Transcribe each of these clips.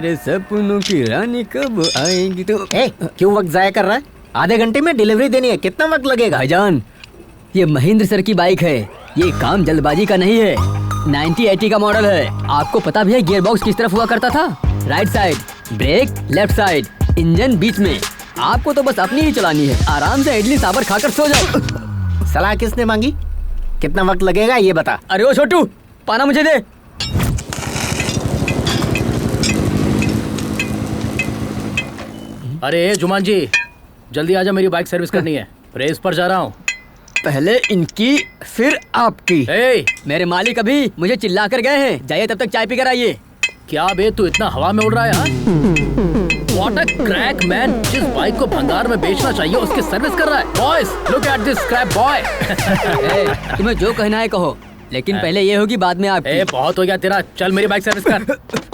मेरे सपनों की रानी कब आएगी तो। क्यों वक्त जाया कर रहा है? आधे घंटे में डिलीवरी देनी है, कितना वक्त लगेगा? भाईजान, ये महेंद्र सर की बाइक है, ये काम जल्दबाजी का नहीं है। 9080 का मॉडल है। आपको पता भी है गियर बॉक्स किस तरफ हुआ करता था? Right side, brake left side, engine बीच में। आपको तो बस अपनी ही चलानी है। आराम से इडली सांभर खाकर सो जाओ। सलाह किसने मांगी? कितना वक्त लगेगा ये बता। अरे ओ छोटू, पाना मुझे दे। अरे जुमान जी, जल्दी आजा, मेरी बाइक सर्विस करनी है। रेस पर जा रहा हूँ। पहले इनकी फिर आपकी। मेरे मालिक अभी मुझे चिल्ला कर गए हैं, जाइए तब तक चाय पी कर आइए। क्या बे, तू इतना हवा में उड़ रहा है यार? What a crack man! जिस बाइक को भंगार में बेचना चाहिए उसकी सर्विस कर रहा है। Boys, look at this scrap boy! तुम्हें जो कहना है कहो, लेकिन पहले ये होगी बाद में आपकी। बहुत हो गया तेरा, चल मेरी बाइक सर्विस कर।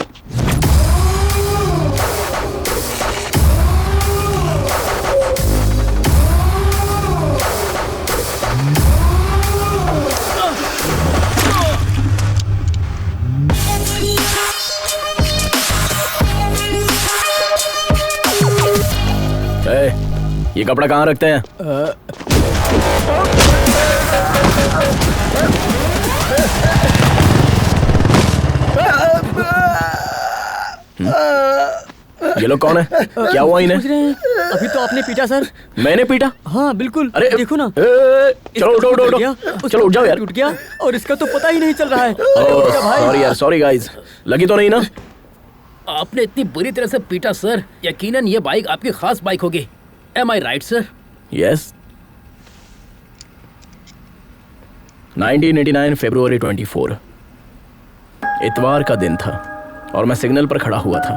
ये कपड़ा कहाँ रखते हैं? ये लोग कौन है? क्या हुआ इन्हें? अभी तो आपने पीटा सर। मैंने पीटा? हाँ बिल्कुल। अरे देखो ना। चलो उठो उठो उठो, चलो उठ जाओ यार। टूट गया और इसका तो पता ही नहीं चल रहा है। सॉरी यार, सॉरी गाइस। लगी तो नहीं ना? आपने इतनी बुरी तरह से पीटा सर, यकीनन ये बाइक आपकी खास बाइक होगी। Am I right, sir? Yes. 1989 फरवरी 24, इतवार का दिन था और मैं सिग्नल पर खड़ा हुआ था।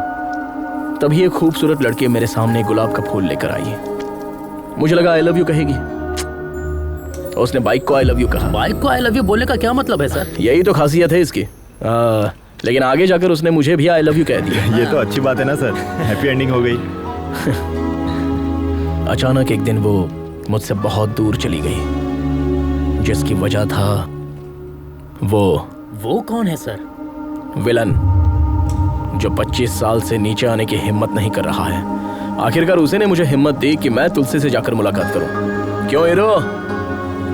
तभी एक खूबसूरत लड़की मेरे सामने गुलाब का फूल लेकर आई। मुझे लगा आई लव यू कहेगी, तो उसने बाइक को आई लव यू कहा। बाइक को आई लव यू बोलने का क्या मतलब है सर? यही तो खासियत है इसकी। लेकिन आगे जाकर उसने मुझे भी आई लव यू कह दिया। ये तो अच्छी बात है ना सर, हैप्पी एंडिंग हो गई। अचानक एक दिन वो मुझसे बहुत दूर चली गई, जिसकी वजह था वो कौन है सर? विलन, जो 25 साल से नीचे आने की हिम्मत नहीं कर रहा है। आखिरकार उसी ने मुझे हिम्मत दी कि मैं तुलसी से जाकर मुलाकात करूं। क्यों हीरो,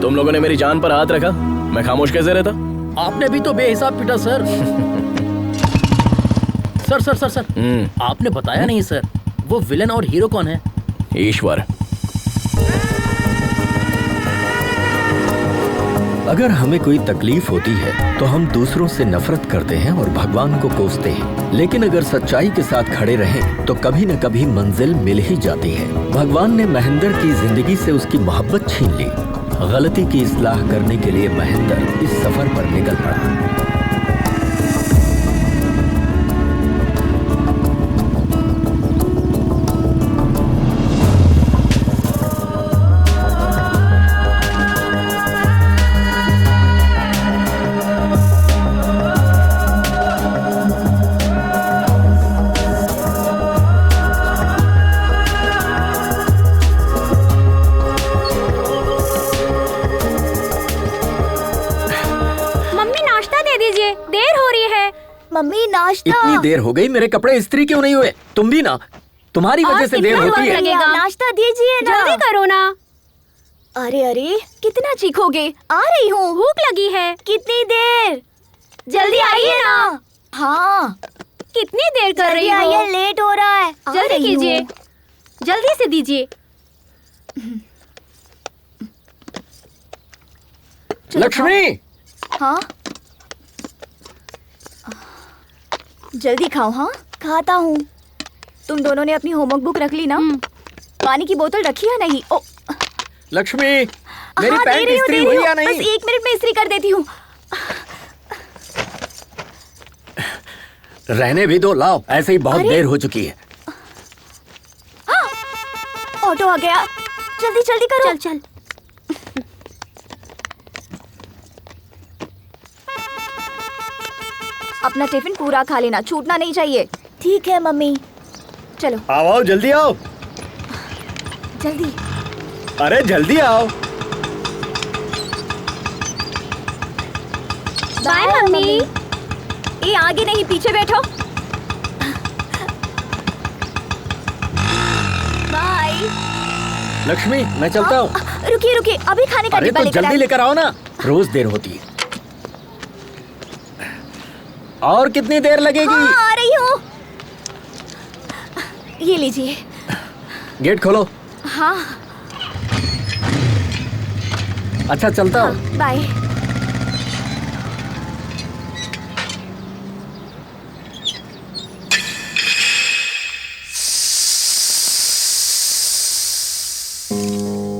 तुम लोगों ने मेरी जान पर हाथ रखा, मैं खामोश कैसे रहता? आपने भी तो बेहिसाब पीटा sir. Sir sir sir sir, आपने बताया नहीं सर, वो विलन और हीरो कौन है? ईश्वर। अगर हमें कोई तकलीफ होती है तो हम दूसरों से नफरत करते हैं और भगवान को कोसते हैं, लेकिन अगर सच्चाई के साथ खड़े रहें तो कभी न कभी मंजिल मिल ही जाती है। भगवान ने महेंद्र की जिंदगी से उसकी मोहब्बत छीन ली। गलती की इस्लाह करने के लिए महेंद्र इस सफर पर निकल पड़ा। मम्मी नाश्ता। इतनी देर हो गई, मेरे कपड़े इस्त्री क्यों नहीं हुए? तुम भी ना, तुम्हारी वजह से देर होती है। नाश्ता दीजिए ना, जल्दी करो ना। अरे अरे कितना चीखोगे? आ रही हूँ, भूख लगी है। कितनी देर? जल्दी आइए ना। हाँ कितनी देर कर रही हो? आइए, लेट हो रहा है। जल्दी कीजिए, जल्दी से दीजिए। लक्ष्मी। हाँ जल्दी खाओ। हाँ खाता हूँ। तुम दोनों ने अपनी होमवर्क बुक रख ली ना? पानी की बोतल रखी है नहीं? ओ लक्ष्मी, मेरी हाँ, पैंट इस्त्री हुई या नहीं? बस 1 मिनट में इस्त्री कर देती हूँ। रहने भी दो, लाओ, ऐसे ही बहुत देर हो चुकी है। ऑटो आ गया, जल्दी जल्दी करो। चल चल। अपना टिफिन पूरा खा लेना, छूटना नहीं चाहिए। ठीक है मम्मी। चलो आओ जल्दी आओ। जल्दी। अरे जल्दी आओ। Bye mummy. ये आगे नहीं, पीछे बैठो। लक्ष्मी, मैं चलता हूँ। रुकिए रुकिए, अभी खाने का अरे डिब्बा तो लेकर जल्दी आइए। लेकर आओ ना, रोज देर होती है। और कितनी देर लगेगी? हाँ, आ रही हूँ। ये लीजिए। गेट खोलो। हाँ अच्छा, चलता हूँ। बाय।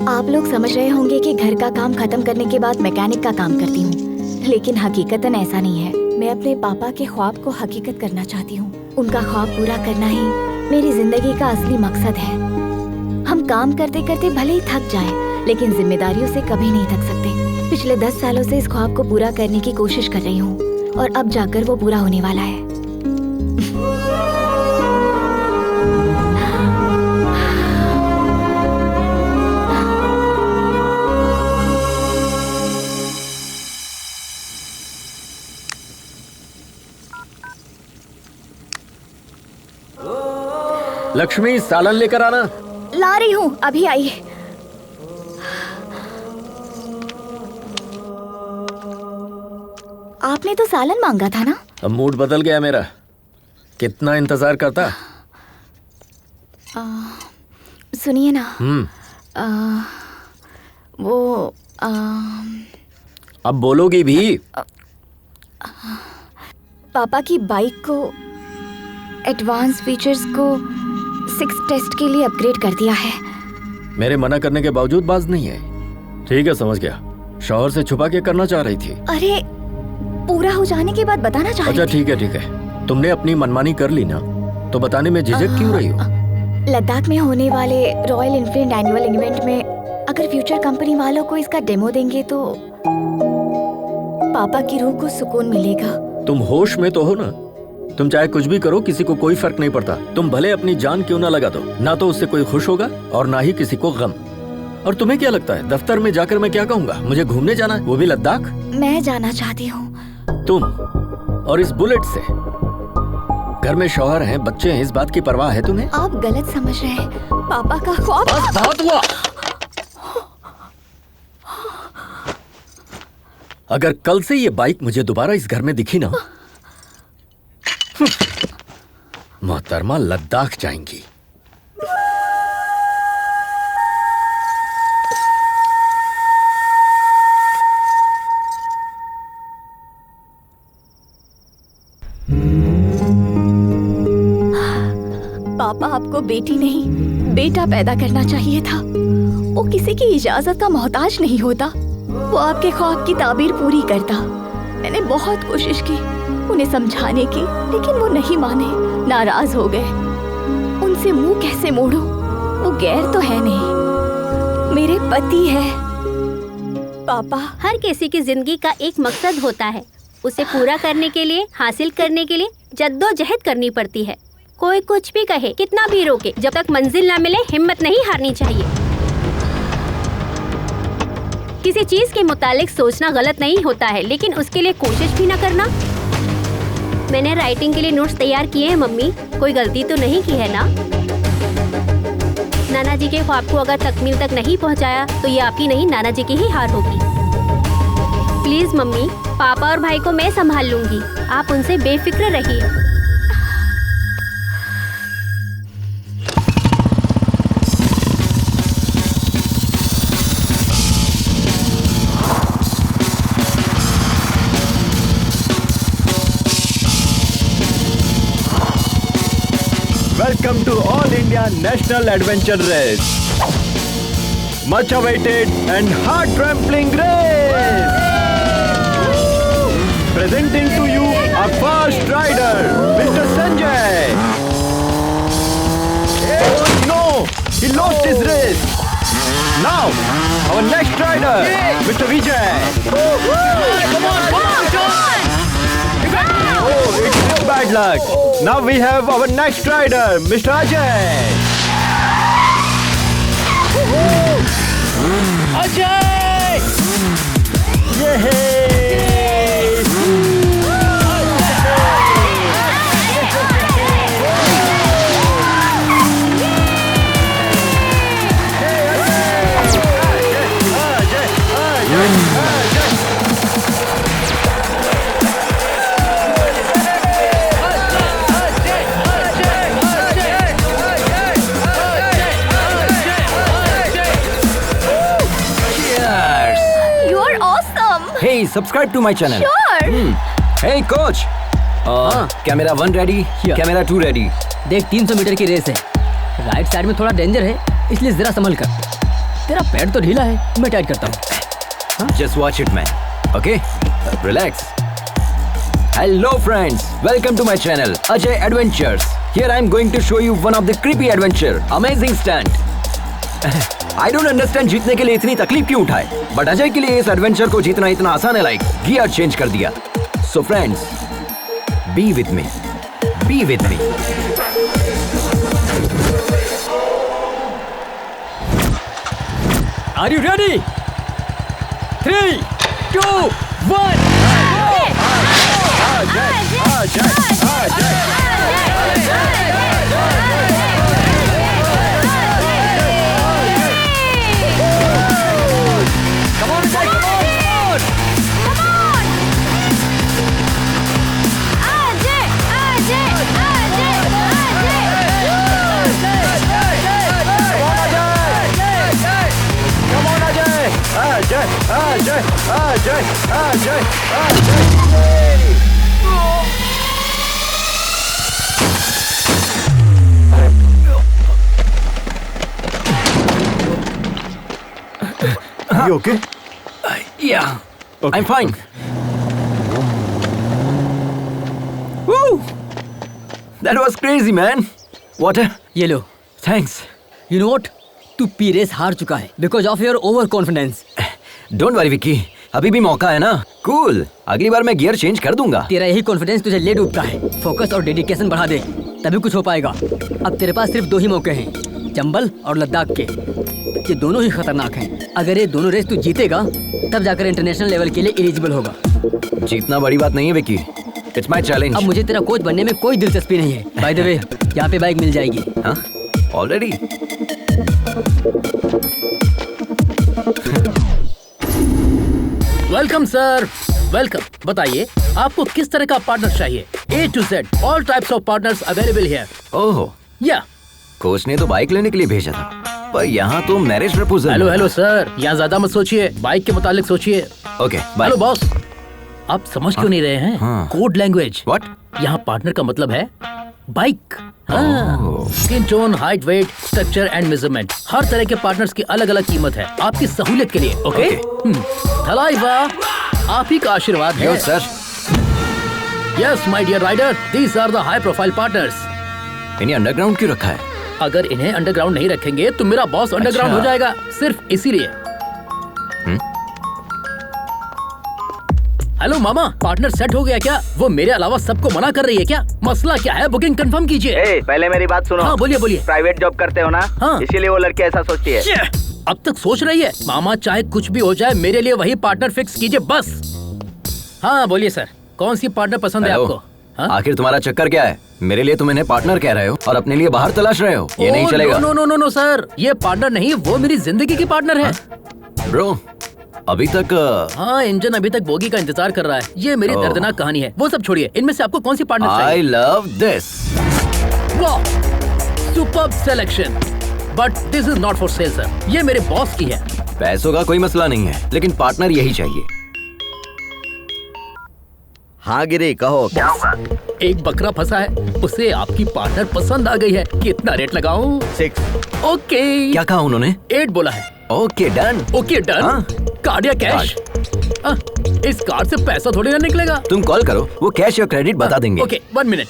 आप लोग समझ रहे होंगे कि घर का काम खत्म करने के बाद मैकेनिक का काम करती हूँ, लेकिन हकीकतन ऐसा नहीं है। मैं अपने पापा के ख्वाब को हकीकत करना चाहती हूँ। उनका ख्वाब पूरा करना ही मेरी जिंदगी का असली मकसद है। हम काम करते करते भले ही थक जाएं, लेकिन जिम्मेदारियों से कभी नहीं थक सकते। पिछले 10 सालों से इस ख्वाब को पूरा करने की कोशिश कर रही हूँ और अब जाकर वो पूरा होने वाला है। लक्ष्मी, सालन लेकर आना। ला रही हूँ, अभी आइए। आपने तो सालन मांगा था ना? अब मूड बदल गया मेरा। कितना इंतजार करता। सुनिए ना। वो अब बोलोगी भी? पापा की बाइक को एडवांस फीचर्स को 6 टेस्ट के लिए अपग्रेड कर दिया है। मेरे मना करने के बावजूद बाज नहीं है। ठीक है, समझ गया। शौहर से छुपा के करना चाह रही थी। अरे पूरा हो जाने के बाद बताना चाह रही अच्छा थी। ठीक है। तुमने अपनी मनमानी कर ली ना, तो बताने में झिझक क्यों रही हो? लद्दाख में होने वाले रॉयल एनफील्ड एनुअल इवेंट में अगर फ्यूचर कंपनी वालों को इसका डेमो देंगे तो पापा की रूह को सुकून मिलेगा। तुम होश में तो हो ना? तुम चाहे कुछ भी करो, किसी को कोई फर्क नहीं पड़ता। तुम भले अपनी जान क्यों ना लगा दो, ना तो उससे कोई खुश होगा और ना ही किसी को गम। और तुम्हें क्या लगता है दफ्तर में जाकर मैं क्या कहूँगा? मुझे घूमने जाना है, वो भी लद्दाख? मैं जाना चाहती हूँ। तुम और इस बुलेट से? घर में शौहर हैं, बच्चे हैं, इस बात की परवाह है तुम्हें? आप गलत समझ रहे हैं। पापा का ख्वाब। बस बहुत हुआ। अगर कल से ये बाइक मुझे दोबारा इस घर में दिखी ना, मोहतरमा लद्दाख जाएंगी। पापा आपको बेटी नहीं बेटा पैदा करना चाहिए था। वो किसी की इजाजत का मोहताज नहीं होता। वो आपके ख्वाब की ताबीर पूरी करता। मैंने बहुत कोशिश की उन्हें समझाने की, लेकिन वो नहीं माने, नाराज हो गए। उनसे मुंह कैसे मोड़ूं? वो गैर तो है नहीं, मेरे पति है। पापा, हर किसी की जिंदगी का एक मकसद होता है। उसे पूरा करने के लिए, हासिल करने के लिए जद्दोजहद करनी पड़ती है। कोई कुछ भी कहे, कितना भी रोके, जब तक मंजिल ना मिले हिम्मत नहीं हारनी चाहिए। किसी चीज के मुतालिक सोचना गलत नहीं होता है, लेकिन उसके लिए कोशिश भी ना करना। मैंने राइटिंग के लिए नोट्स तैयार किए हैं मम्मी, कोई गलती तो नहीं की है ना? नाना जी के ख्वाब को अगर तकमील तक नहीं पहुंचाया तो ये आपकी नहीं, नाना जी की ही हार होगी। प्लीज मम्मी, पापा और भाई को मैं संभाल लूंगी, आप उनसे बेफिक्र रहिए। Welcome to All India National Adventure Race. Much awaited and heart-trampling race. Presenting to you our first rider, Mr. Sanjay. Oh no, he lost his race. Now, our next rider, Mr. Vijay. Come on, John. Oh, it's real bad luck. Now we have our next rider, Mr. Ajay. Ajay! Yay! subscribe to my channel. Sure. Hey coach, camera 1 ready, camera 2 ready. देख 300 metre की race है, right side में थोड़ा danger है, इसलिए जरा संभल कर। तेरा पैर तो ढीला है, मैं टाइट करता हूँ। Just watch it, man. Okay, relax. Hello friends, welcome to my channel Ajay Adventures. Here I am going to show you one of the creepy adventure, amazing stunt. I don't understand जीतने के लिए इतनी तकलीफ क्यों उठाए, but Ajay के लिए इस एडवेंचर को जीतना इतना आसान है, लाइक गियर चेंज कर दिया. So friends, be with me. Be with me. Are you ready? 3, 2, 1. You okay? Yeah. I'm fine. Woo! That was crazy, man. Water? ये लो। Thanks. You know what? तू पी रेस हार चुका है because of your over confidence. Don't worry, Vicky. अभी भी मौका है ना. Cool. अगली बार मैं गियर चेंज कर दूंगा. तेरा यही कॉन्फिडेंस तुझे ले डूबता है। फोकस और डेडिकेशन बढ़ा दे, तभी कुछ हो पाएगा। अब तेरे पास सिर्फ 2 ही मौके हैं, चंबल और लद्दाख के। ये दोनों ही खतरनाक हैं। अगर ये दोनों रेस तू जीतेगा, तब जाकर इंटरनेशनल लेवल के लिए एलिजिबल होगा। जीतना बड़ी बात नहीं है विक्की. It's my challenge. अब मुझे तेरा कोच बनने में कोई दिलचस्पी नहीं है। बाय द वे, यहाँ पे बाइक मिल जाएगी। हाँ? Already? Welcome sir, welcome. बताइए आपको किस तरह का पार्टनर चाहिए? A to Z, all types of partners available here. ओह, या कोच ने तो बाइक लेने के लिए भेजा था, पर यहाँ तो marriage proposal. Hello hello sir, यहाँ ज्यादा मत सोचिए, बाइक के मुतालिक सोचिए। Okay, bye. हेलो बॉस, आप समझ क्यों नहीं रहे हैं? हाँ. Code language. What? यहाँ पार्टनर का मतलब है bike. Skin tone, height, weight, structure and measurement, हर तरह के पार्टनर्स की अलग अलग कीमत है आपकी सहूलियत के लिए। ओके, थलाइवा, आप ही का आशीर्वाद है। Yes, sir. Yes my dear rider, these are the high profile partners. इन्हें अंडरग्राउंड क्यों रखा है? अगर इन्हें अंडरग्राउंड नहीं रखेंगे तो मेरा बॉस अंडरग्राउंड हो जाएगा, सिर्फ इसीलिए। हेलो मामा, पार्टनर सेट हो गया क्या? वो मेरे अलावा सबको मना कर रही है क्या? मसला क्या है? बुकिंग कंफर्म कीजिए। पहले मेरी बात सुनो। हाँ बोलिए बोलिए। प्राइवेट जॉब करते हो ना? हाँ। इसीलिए वो लड़की ऐसा सोचती है। अब तक सोच रही है। मामा चाहे कुछ भी हो जाए, मेरे लिए वही पार्टनर फिक्स कीजिए बस। हाँ बोलिए सर, कौन सी पार्टनर पसंद है आपको? हाँ? आखिर तुम्हारा चक्कर क्या है? मेरे लिए तुम इन्हें पार्टनर कह रहे हो और अपने लिए बाहर तलाश रहे हो। ये नहीं चलेगा। No no no no sir, ये पार्टनर नहीं, वो मेरी जिंदगी की पार्टनर है। ब्रो, अभी तक हाँ, इंजन अभी तक बोगी का इंतजार कर रहा है। ये मेरी दर्दनाक कहानी है। वो सब छोड़िए, इनमें से आपको कौन सी पार्टनर चाहिए? I love this. वाह, superb selection, but this is not for sale sir. ये मेरे बॉस की है। पैसों का कोई मसला नहीं है, लेकिन पार्टनर यही चाहिए। हाँ गिरी, कहो क्या होगा? एक बकरा फंसा है, उसे आपकी पार्टनर पसंद आ गई है। कितना रेट लगाऊं? 6। ओके। क्या कहा उन्होंने? 8 बोला है। Okay done. Okay done. हाँ। कार्ड या कैश? इस कार्ड से पैसा थोड़ी ना निकलेगा। तुम कॉल करो, वो कैश या क्रेडिट बता देंगे। Okay, 1 minute.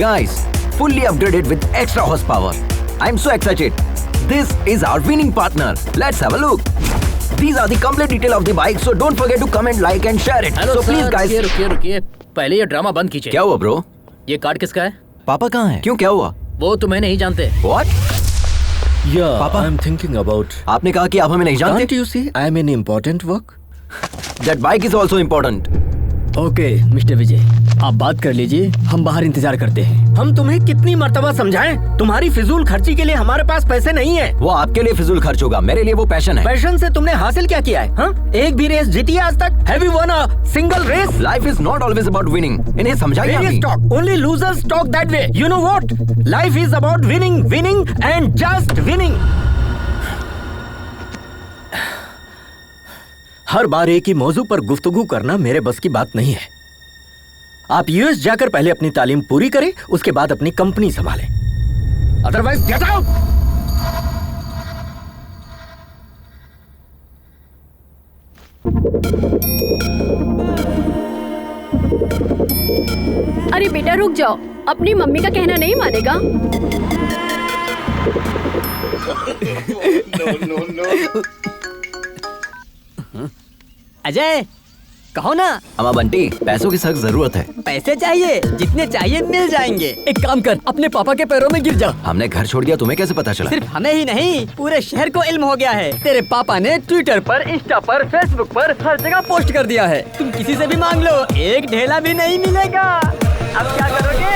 Guys, fully upgraded with extra horsepower. I'm so excited. This is our winning partner. Let's have a look. These are the complete detail of the bike, so don't forget to comment, like and share it. Hello So please guys. रुकिए, पहले ये drama बंद कीजिए। क्या हुआ bro? ये card किसका है? पापा कहाँ हैं? क्यों, क्या हुआ? वो तुम्हें नहीं जानते। What? Yeah, Papa? I'm thinking about. आपने कहा कि आप हमें नहीं जानते? Can't you see I'm in important work? That bike is also important. Okay mister Vijay, आप बात कर लीजिए, हम बाहर इंतजार करते हैं। हम तुम्हें कितनी मर्तबा समझाएं? तुम्हारी फिजूल खर्ची के लिए हमारे पास पैसे नहीं है। वो आपके लिए फिजूल खर्च होगा, मेरे लिए वो पैशन है। पैशन से तुमने हासिल क्या किया है? हाँ? एक भी रेस जीती है आज तक? Have you won a single race? Life is not always about winning. इन्हें समझाइए Really अभी। talk. Only losers talk that way. You know what? Life is about winning, winning and just winning. हर बार एक ही मौजू पर गुफ्तगू करना मेरे बस की बात नहीं है। आप यूएस जाकर पहले अपनी तालीम पूरी करें, उसके बाद अपनी कंपनी संभालें। Otherwise get out. अरे बेटा रुक जाओ, अपनी मम्मी का कहना नहीं मानेगा। अजय कहो ना। अम्मा बंटी, पैसों की सख्त जरूरत है। पैसे चाहिए, जितने चाहिए मिल जाएंगे। एक काम कर, अपने पापा के पैरों में गिर जा। हमने घर छोड़ दिया, तुम्हें कैसे पता चला? सिर्फ हमें ही नहीं, पूरे शहर को इल्म हो गया है। तेरे पापा ने ट्विटर पर, इंस्टा पर, फेसबुक पर हर जगह पोस्ट कर दिया है। तुम किसी से भी मांग लो, एक ढेला भी नहीं मिलेगा। अब क्या करोगे?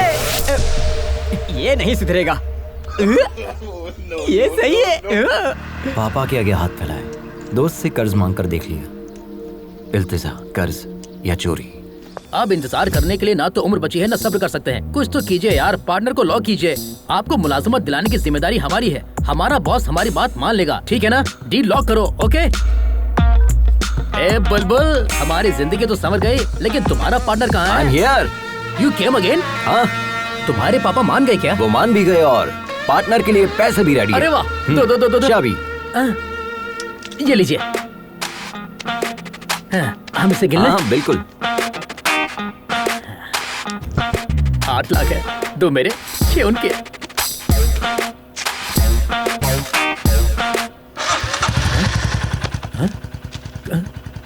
ये नहीं सुधरेगा। ये सही है। पापा के आगे हाथ फैलाए, दोस्त से कर्ज मांग कर देख लिया। इल्तिजा, कर्ज या चोरी। अब इंतजार करने के लिए ना तो उम्र बची है, ना सब्र कर सकते हैं। कुछ तो कीजिए यार, पार्टनर को लॉक कीजिए। आपको मुलाजमत दिलाने की जिम्मेदारी हमारी है। हमारा बॉस हमारी बात मान लेगा, ठीक है ना? डील लॉक करो, ओके? ए बुलबुल, हमारी जिंदगी तो संवर गई, लेकिन तुम्हारा पार्टनर कहाँ है? हियर। You came again? हाँ, तुम्हारे पापा मान गए क्या? वो मान भी गए और पार्टनर के लिए पैसे भी रेडी। अरे वाह, दो चाबी। ये लीजिए। हम इसे गिन लें? हाँ बिल्कुल। 8 लाख है, 2 मेरे, 6 उनके।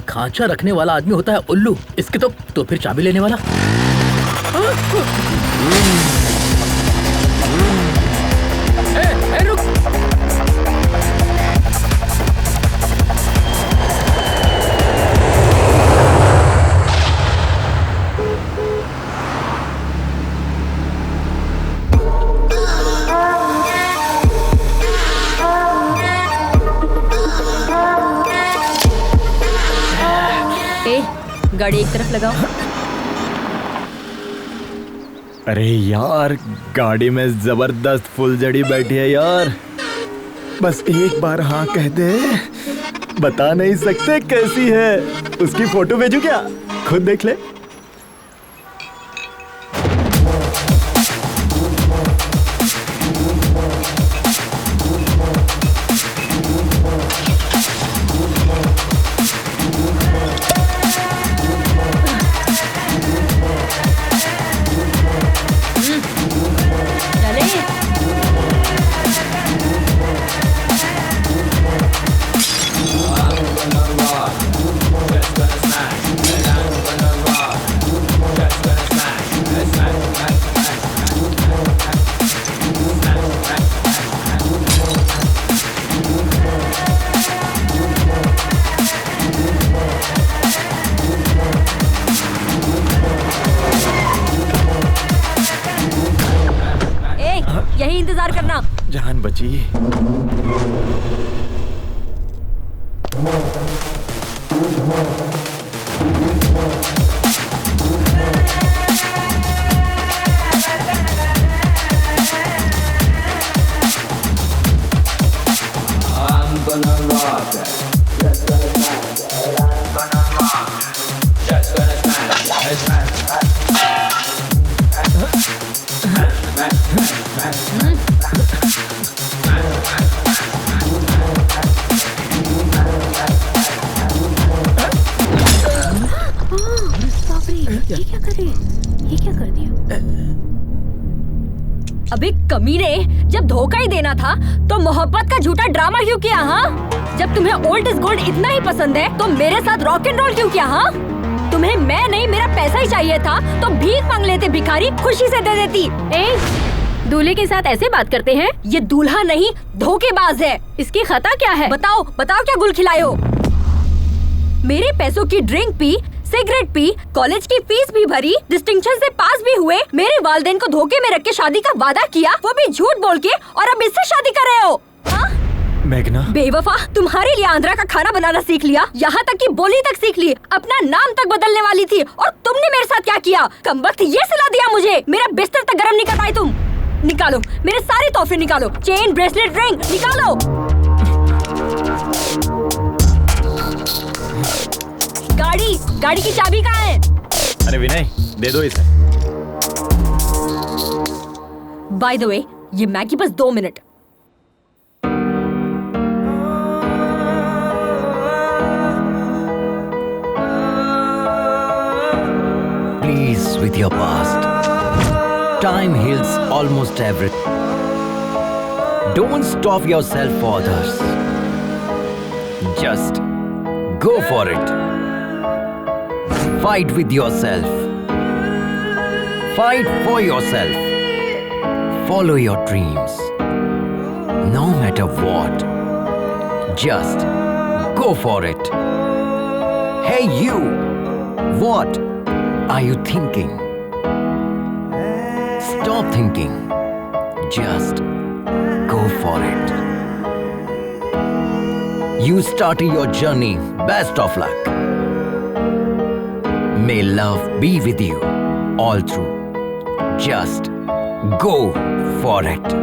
खांचा रखने वाला आदमी होता है उल्लू, इसके तो फिर चाबी लेने वाला। रुक। गाड़ी एक तरफ लगाओ। अरे यार, गाड़ी में जबरदस्त फुलझड़ी बैठी है यार। बस एक बार हाँ कह दे, बता नहीं सकते कैसी है। उसकी फोटो भेजू क्या? खुद देख ले। यही इंतजार करना। जान बची। अबे कमीने, जब धोखा ही देना था तो मोहब्बत का झूठा ड्रामा क्यों किया? हाँ, जब तुम्हें ओल्ड इज गोल्ड इतना ही पसंद है तो मेरे साथ रॉक एंड रोल क्यों किया? हाँ, तुम्हें मैं नहीं मेरा पैसा ही चाहिए था तो भीख मांग लेते भिखारी, खुशी से दे देती। दूल्हे के साथ ऐसे बात करते हैं? ये दूल्हा नहीं धोखेबाज है। इसकी खता क्या है? बताओ बताओ, क्या गुल खिलाए हो? मेरे पैसों की drink P, cigarette P, college की फीस भी भरी, डिस्टिंक्शन से पास भी हुए, मेरे वालिदैन को धोखे में रख के शादी का वादा किया, वो भी झूठ बोल के, और अब इससे शादी कर रहे हो? मेघना, बेवफा, तुम्हारे लिए आंध्रा का खाना बनाना सीख लिया, यहाँ तक कि बोली तक सीख ली, अपना नाम तक बदलने वाली थी, और तुमने मेरे साथ क्या किया? कमबख्त ये सिला दिया मुझे, मेरा बिस्तर तक गर्म नहीं कर पाई तुम। निकालो मेरे सारे तोहफे, निकालो, चेन, ब्रेसलेट, रिंग निकालो। गाड़ी की चाबी कहाँ है? अरे विनय, दे दो इसे। बाय द वे, ये मैगी बस 2 minute. Please, with your past. Time heals almost everything. Don't stop yourself for others. Just go for it. Fight with yourself. Fight for yourself. Follow your dreams. No matter what. Just go for it. Hey you! What are you thinking? Stop thinking. Just go for it. You started your journey. Best of luck. May love be with you all through. Just go for it.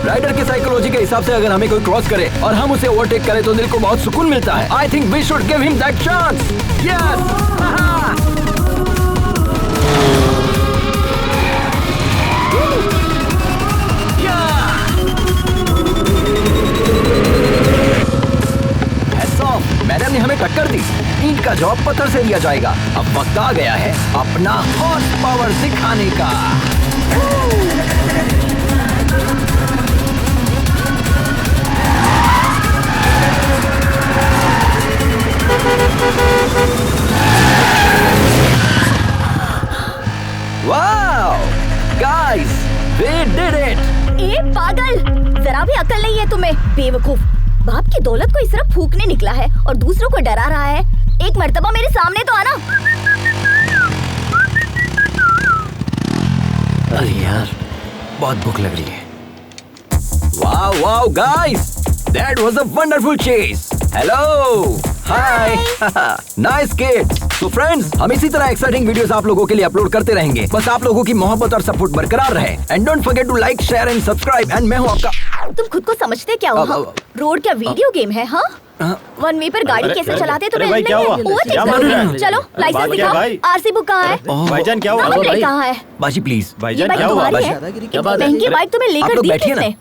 Rider की psychology के हिसाब से अगर हमें कोई cross करे और हम उसे ओवरटेक करें तो दिल को बहुत सुकून मिलता है। I think we should give him that chance. Yes. Madam ने हमें टक्कर दी, ईंट का जॉब पत्थर से लिया जाएगा। अब वक्त आ गया है अपना हॉर्स पावर दिखाने का। Wow guys, we did it. ए पागल, जरा भी अकल नहीं है तुम्हें, बेवकूफ। बाप की दौलत को इस तरह फूकने निकला है और दूसरों को डरा रहा है। एक मर्तबा मेरे सामने तो आना। अरे यार, बहुत भूख लग रही है। Wow wow guys, that was a wonderful chase. Hello, hi, nice kid. तो फ्रेंड्स, हम इसी तरह एक्साइटिंग वीडियोस आप लोगों के लिए अपलोड करते रहेंगे। बस आप लोगों की मोहब्बत और सपोर्ट बरकरार रहे। And don't forget to like, share and subscribe. And मैं हूं आपका। तुम खुद को समझते क्या हो? रोड क्या वीडियो गेम है? हाँ, वन वे पर गाड़ी कैसे चलाते तो भाई क्या हुआ? चलो लाइसेंस दिखाओ। आरसी बुक कहाँ है? भाईजान क्या हुआ? नंबर प्लेट कहाँ है? बाजी प्लीज। भाईजान क्या हुआ? महंगी बाइक तुम्हें लेकर दी किसने?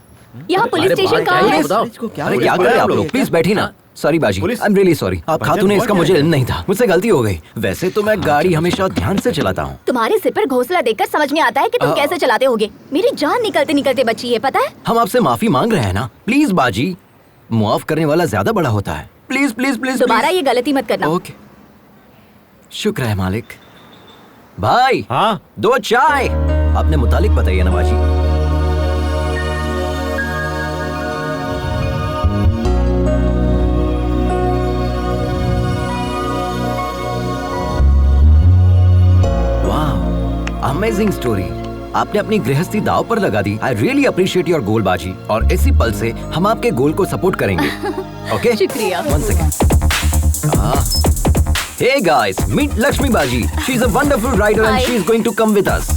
यहाँ पुलिस स्टेशन कहाँ है? अरे क्या करें आप लोग, प्लीज बैठिए ना। सॉरी बाजी, आई एम रियली सॉरी। आप खातून है, इसका मुझे इल्म नहीं था, मुझसे गलती हो गई। वैसे तो मैं गाड़ी हमेशा ध्यान से चलाता हूँ। तुम्हारे सिर पर घोंसला देखकर समझ में आता है कि तुम कैसे चलाते होगे। मेरी जान निकलते निकलते बची है, पता है? हम आपसे माफी मांग रहे हैं ना। प्लीज बाजी, मुआफ करने वाला ज्यादा बड़ा होता है। प्लीज प्लीज प्लीज दोबारा ये गलती मत करना। ओके, शुक्र है मालिक। भाई, हाँ 2 चाय अपने मुतालिक बताइए ना बाजी। Amazing story. आपने अपनी गृहस्थी दांव पर लगा दी। I really appreciate your goal बाजी। और इसी पल से हम आपके गोल को सपोर्ट करेंगे। ओके, शुक्रिया। 1 second. Hey guys, meet Lakshmi Baji. She's a wonderful rider and she's going to come with us.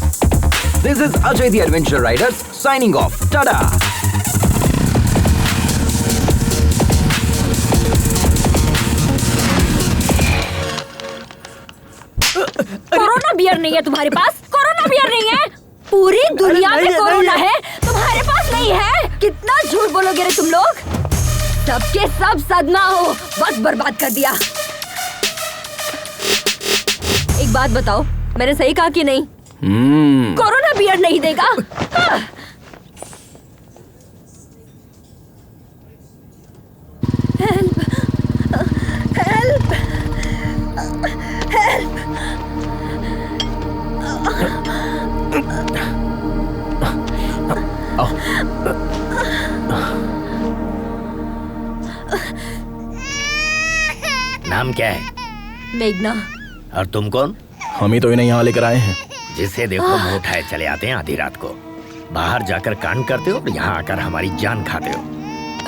This is Ajay the Adventure Riders signing off. Tada! Corona beer नहीं है तुम्हारे पास? कोरोना बियर नहीं है? पूरी दुनिया में corona है, तुम्हारे पास नहीं है? कितना झूठ बोलोगे रे तुम लोग? सबके सब सदमा हो, वक्त बर्बाद कर दिया। बात बताओ, मैंने सही कहा कि नहीं? कोरोना बियर्ड नहीं देगा? Help, help, help. नाम क्या है? मेघना। और तुम कौन? हम ही तो इन्हें यहाँ लेकर आए हैं। जिसे देखो मुंह उठाए चले आते हैं आधी रात को। बाहर जाकर कांड करते हो और यहाँ आकर हमारी जान खाते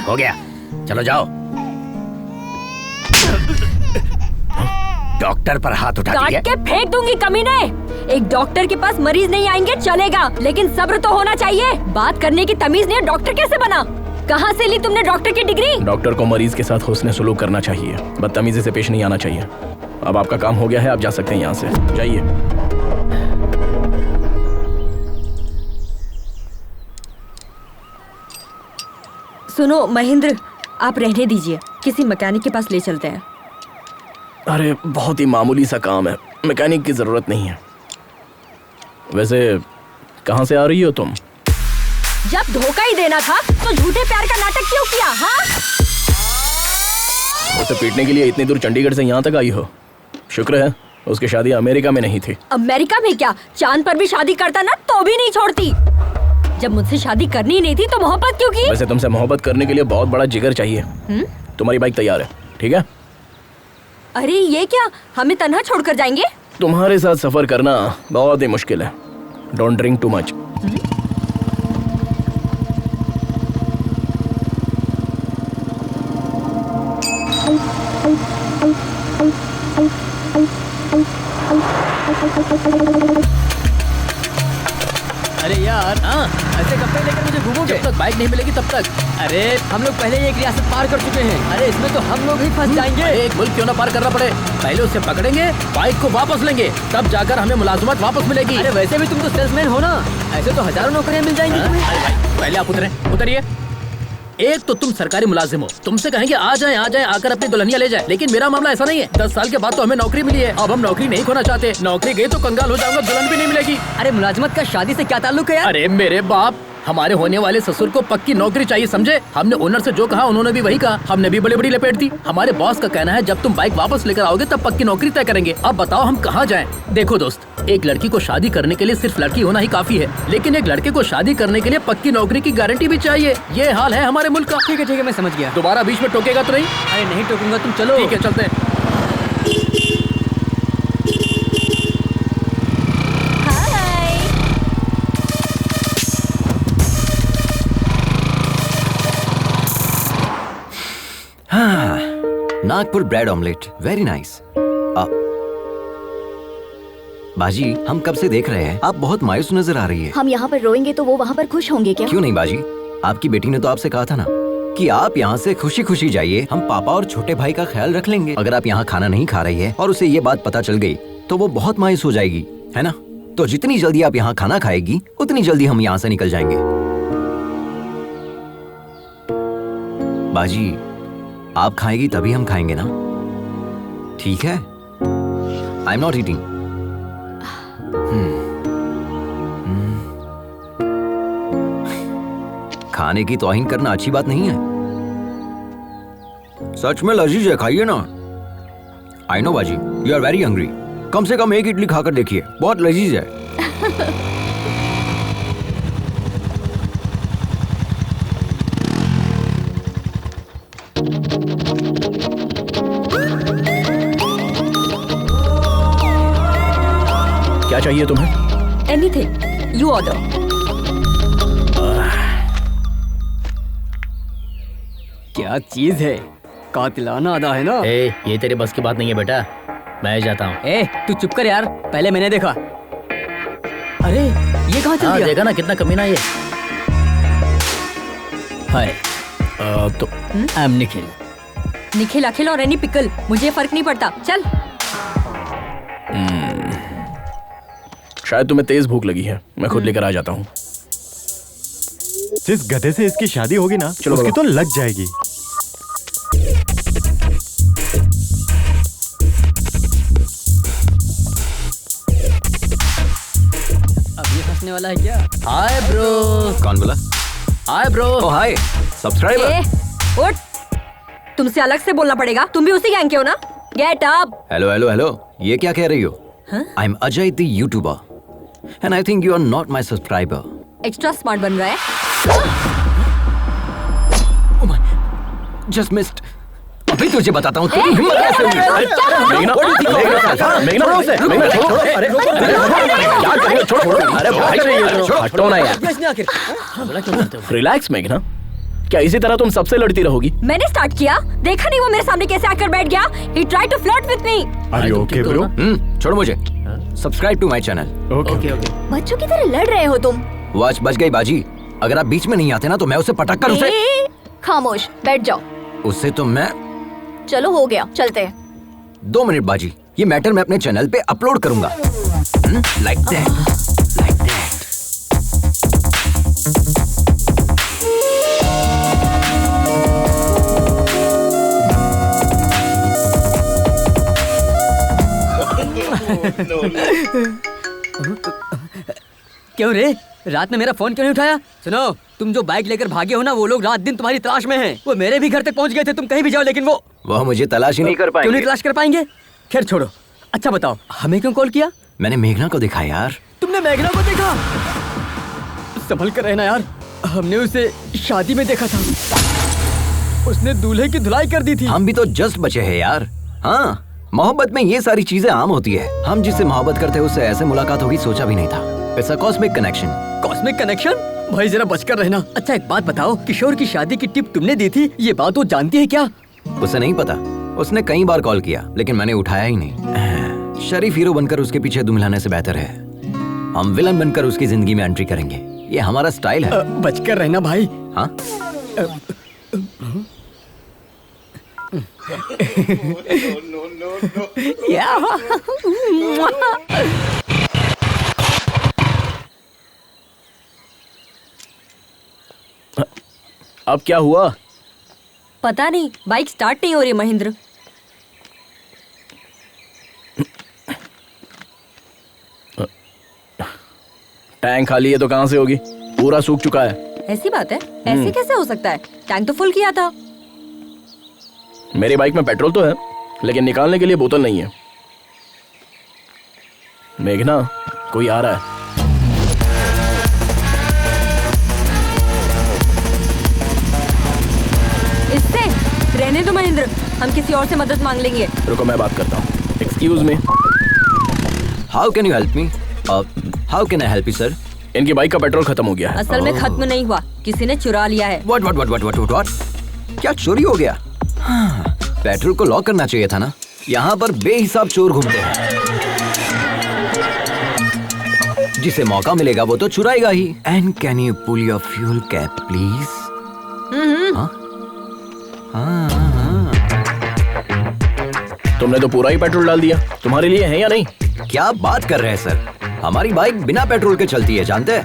हो गया, चलो जाओ। डॉक्टर पर हाथ उठाती है? काट के फेंक दूंगी कमीने। एक डॉक्टर के पास मरीज नहीं आएंगे चलेगा, लेकिन सब्र तो होना चाहिए। बात करने की तमीज नहीं है, डॉक्टर कैसे बना? कहाँ से ली तुमने डॉक्टर की डिग्री? डॉक्टर को मरीज के साथ हुस्न सलूक करना चाहिए, बदतमीजी से पेश नहीं आना चाहिए। अब आपका काम हो गया है, आप जा सकते हैं यहाँ से, जाइए। सुनो महेंद्र, आप रहने दीजिए, किसी मैकेनिक के पास ले चलते हैं। अरे बहुत ही मामूली सा काम है, मैकेनिक की जरूरत नहीं है। वैसे कहाँ से आ रही हो तुम? जब धोखा ही देना था तो झूठे प्यार का नाटक क्यों किया? हाँ, उसे पीटने के लिए इतनी दूर चंडीगढ़ से यहाँ तक आई हो। शुक्र है उसकी शादी अमेरिका में नहीं थी। अमेरिका में क्या, चांद पर भी शादी करता ना तो भी नहीं छोड़ती। जब मुझसे शादी करनी नहीं थी तो मोहब्बत क्यों की? वैसे तुमसे मोहब्बत करने के लिए बहुत बड़ा जिगर चाहिए। तुम्हारी बाइक तैयार है, ठीक है? अरे ये क्या, हमें तन्हा छोड़कर जाएंगे? तुम्हारे साथ सफर करना बहुत ही मुश्किल है। Don't drink too much. अरे यार, ऐसे कब तक लेकर मुझे घूमोगे? जब तक बाइक नहीं मिलेगी तब तक। अरे हम लोग पहले ही एक रियासत पार कर चुके हैं। अरे इसमें तो हम लोग ही फंस जाएंगे। एक मुल्क क्यों ना पार करना पड़े, पहले उसे पकड़ेंगे, बाइक को वापस लेंगे, तब जाकर हमें मुलाजमत वापस मिलेगी। अरे वैसे भी तुम तो सेल्समैन हो ना, ऐसे तो हजारों नौकरियां मिल जाएंगी तुम्हें। अरे भाई पहले आप उतरिए। एक तो तुम सरकारी मुलाजिम हो, तुमसे कहेंगे आ जाएं आकर अपनी दुल्हनिया ले जाए, लेकिन मेरा मामला ऐसा नहीं है। 10 साल के बाद तो हमें नौकरी मिली है, अब हम नौकरी नहीं खोना चाहते। नौकरी गई तो कंगाल हो जाऊंगा, दुल्हन भी नहीं मिलेगी। अरे मुलाजमत का शादी से क्या ताल्लुक है यार? अरे मेरे बाप, हमारे होने वाले ससुर को पक्की नौकरी चाहिए, समझे? हमने ओनर से जो कहा उन्होंने भी वही कहा, हमने भी बड़ी बड़ी लपेट दी। हमारे बॉस का कहना है जब तुम बाइक वापस लेकर आओगे तब पक्की नौकरी तय करेंगे। अब बताओ हम कहाँ जाएं? देखो दोस्त, एक लड़की को शादी करने के लिए सिर्फ लड़की होना ही काफी है, लेकिन एक लड़के को शादी करने के लिए पक्की नौकरी की गारंटी भी चाहिए। ये हाल है हमारे मुल्क का। ठीक है मैं समझ गया। दोबारा बीच में टोकेगा तो नहीं? अरे नहीं टोकूंगा, तुम चलो। ठीक है चलते हैं। Nagpur bread omelette, very nice. बाजी, हम कब से देख रहे हैं, आप बहुत मायूस नजर आ रही है। हम यहाँ पर रोएंगे तो वो वहाँ पर खुश होंगे क्या? क्यों नहीं बाजी, आपकी बेटी ने तो आपसे कहा था ना कि आप यहाँ से खुशी खुशी जाइए, हम पापा और छोटे भाई का ख्याल रख लेंगे। अगर आप यहाँ खाना नहीं खा रही है और उसे ये बात पता चल गई तो वो बहुत मायूस हो जाएगी, है ना? तो जितनी जल्दी आप यहाँ खाना खाएगी उतनी जल्दी हम यहाँ से निकल जाएंगे। बाजी, आप खाएगी तभी हम खाएंगे ना, ठीक है? I am not eating. खाने की तौहीन करना अच्छी बात नहीं है। सच में लजीज है, खाइए ना। आई नो बाजी, यू आर वेरी हंग्री। कम से कम एक इडली खाकर देखिए, बहुत लजीज है। क्या चाहिए तुम्हें? Anything, you order. क्या चीज है, कातिलाना अदा है ना। ये तेरे बस की बात नहीं है बेटा, मैं जाता हूँ। तू चुप कर यार, पहले मैंने देखा। अरे ये कहाँ चल गया? देखा ना कितना कमीना ये। हाय, तो आई एम निखिल। निखिल, अखिल और एनी पिकल, मुझे फर्क नहीं पड़ता, चल। शायद तुम्हें तेज भूख लगी है, मैं खुद लेकर आ जाता हूँ। जिस गधे से इसकी शादी होगी ना, चलो उसकी तो लग जाएगी। बरसने वाला है क्या? Hi bro. कौन बोला? Hi bro. Oh hi subscriber. उठ, तुमसे अलग से बोलना पड़ेगा। तुम भी उसी गैंग के हो ना? Get up. Hello hello hello, ये क्या कह रही हो? I am Ajay the YouTuber and I think you are not my subscriber. Extra smart बन रहा है। Just missed. अभी तुझे बताता हूँ तेरी हिम्मत कैसे हुई। मेघना, छोड़ो। अरे क्या कर रही हो? छोड़ो। अरे भाई हटो ना यार। रिलैक्स मेघना, क्या इसी तरह तुम सबसे लड़ती रहोगी? मैंने स्टार्ट किया, देखा नहीं वो मेरे सामने कैसे आकर बैठ गया। He tried to flirt with me. Are you okay, bro? छोड़ मुझे। Subscribe to my channel. Okay. बच्चों की तरह लड़ रहे हो तुम। वॉच बच गई बाजी। अगर आप बीच में नहीं आते ना तो मैं उसे पटक कर उसे। खामोश बैठ जाओ। उससे तो मैं। चलो हो गया, चलते हैं। 2 मिनट बाजी, ये मैटर मैं अपने चैनल पे अपलोड करूंगा। Like that, like that. क्यों रे, रात में मेरा फोन क्यों नहीं उठाया? सुनो, तुम जो बाइक लेकर भागे हो ना, वो लोग रात दिन तुम्हारी तलाश में हैं। वो मेरे भी घर तक पहुंच गए थे। तुम कहीं भी जाओ लेकिन वो मुझे तलाश ही नहीं कर क्यों नहीं तलाश कर पाएंगे? खैर छोड़ो। अच्छा बताओ, हमें क्यों कॉल किया? मैंने मेघना को देखा यार। तुमने मेघना को देखा? संभल कर रहना यार, हमने उसे शादी में देखा था। उसने दूल्हे की धुलाई कर दी थी। हम भी तो जस्ट बचे हैं यार। हाँ, मोहब्बत में ये सारी चीजें आम होती है। हम जिससे मोहब्बत करते हैं उससे ऐसे मुलाकात होगी सोचा भी नहीं था। It's a cosmic connection. Cosmic connection? भाई जरा बचकर रहना। अच्छा एक बात बताओ, किशोर की शादी की टिप तुमने दी थी, ये बात वो जानती है क्या? उसे नहीं पता। उसने कई बार कॉल किया लेकिन मैंने उठाया ही नहीं। शरीफ हीरो बनकर उसके पीछे दुम हिलाने से बेहतर है हम विलन बनकर उसकी जिंदगी में एंट्री करेंगे। ये हमारा स्टाइल है। बचकर रहना भाई। हाँ? अब क्या हुआ? पता नहीं, बाइक स्टार्ट नहीं हो रही महेंद्र। टैंक खाली है तो कहां से होगी? पूरा सूख चुका है। ऐसी बात है? ऐसे कैसे हो सकता है? टैंक तो फुल किया था। मेरी बाइक में पेट्रोल तो है लेकिन निकालने के लिए बोतल नहीं है। मेघना, कोई आ रहा है। इससे रहने दो महेंद्र, हम किसी और से मदद मांग लेंगे। रुको मैं बात करता हूँ। Excuse me, how can you help me? How can I help you sir? इनकी बाइक का पेट्रोल खत्म हो गया है। असल में खत्म नहीं हुआ, किसी ने चुरा लिया है। व्हाट? क्या चोरी हो गया? हाँ, पेट्रोल को लॉक करना चाहिए था ना। यहाँ पर बेहिसाब चोर घूमते हैं। जिसे मौका मिलेगा वो तो चुराएगा ही। And can you pull your fuel cap please? तुमने तो पूरा ही पेट्रोल डाल दिया। तुम्हारे लिए है या नहीं? क्या बात कर रहे हैं सर, हमारी बाइक बिना पेट्रोल के चलती है, जानते हैं?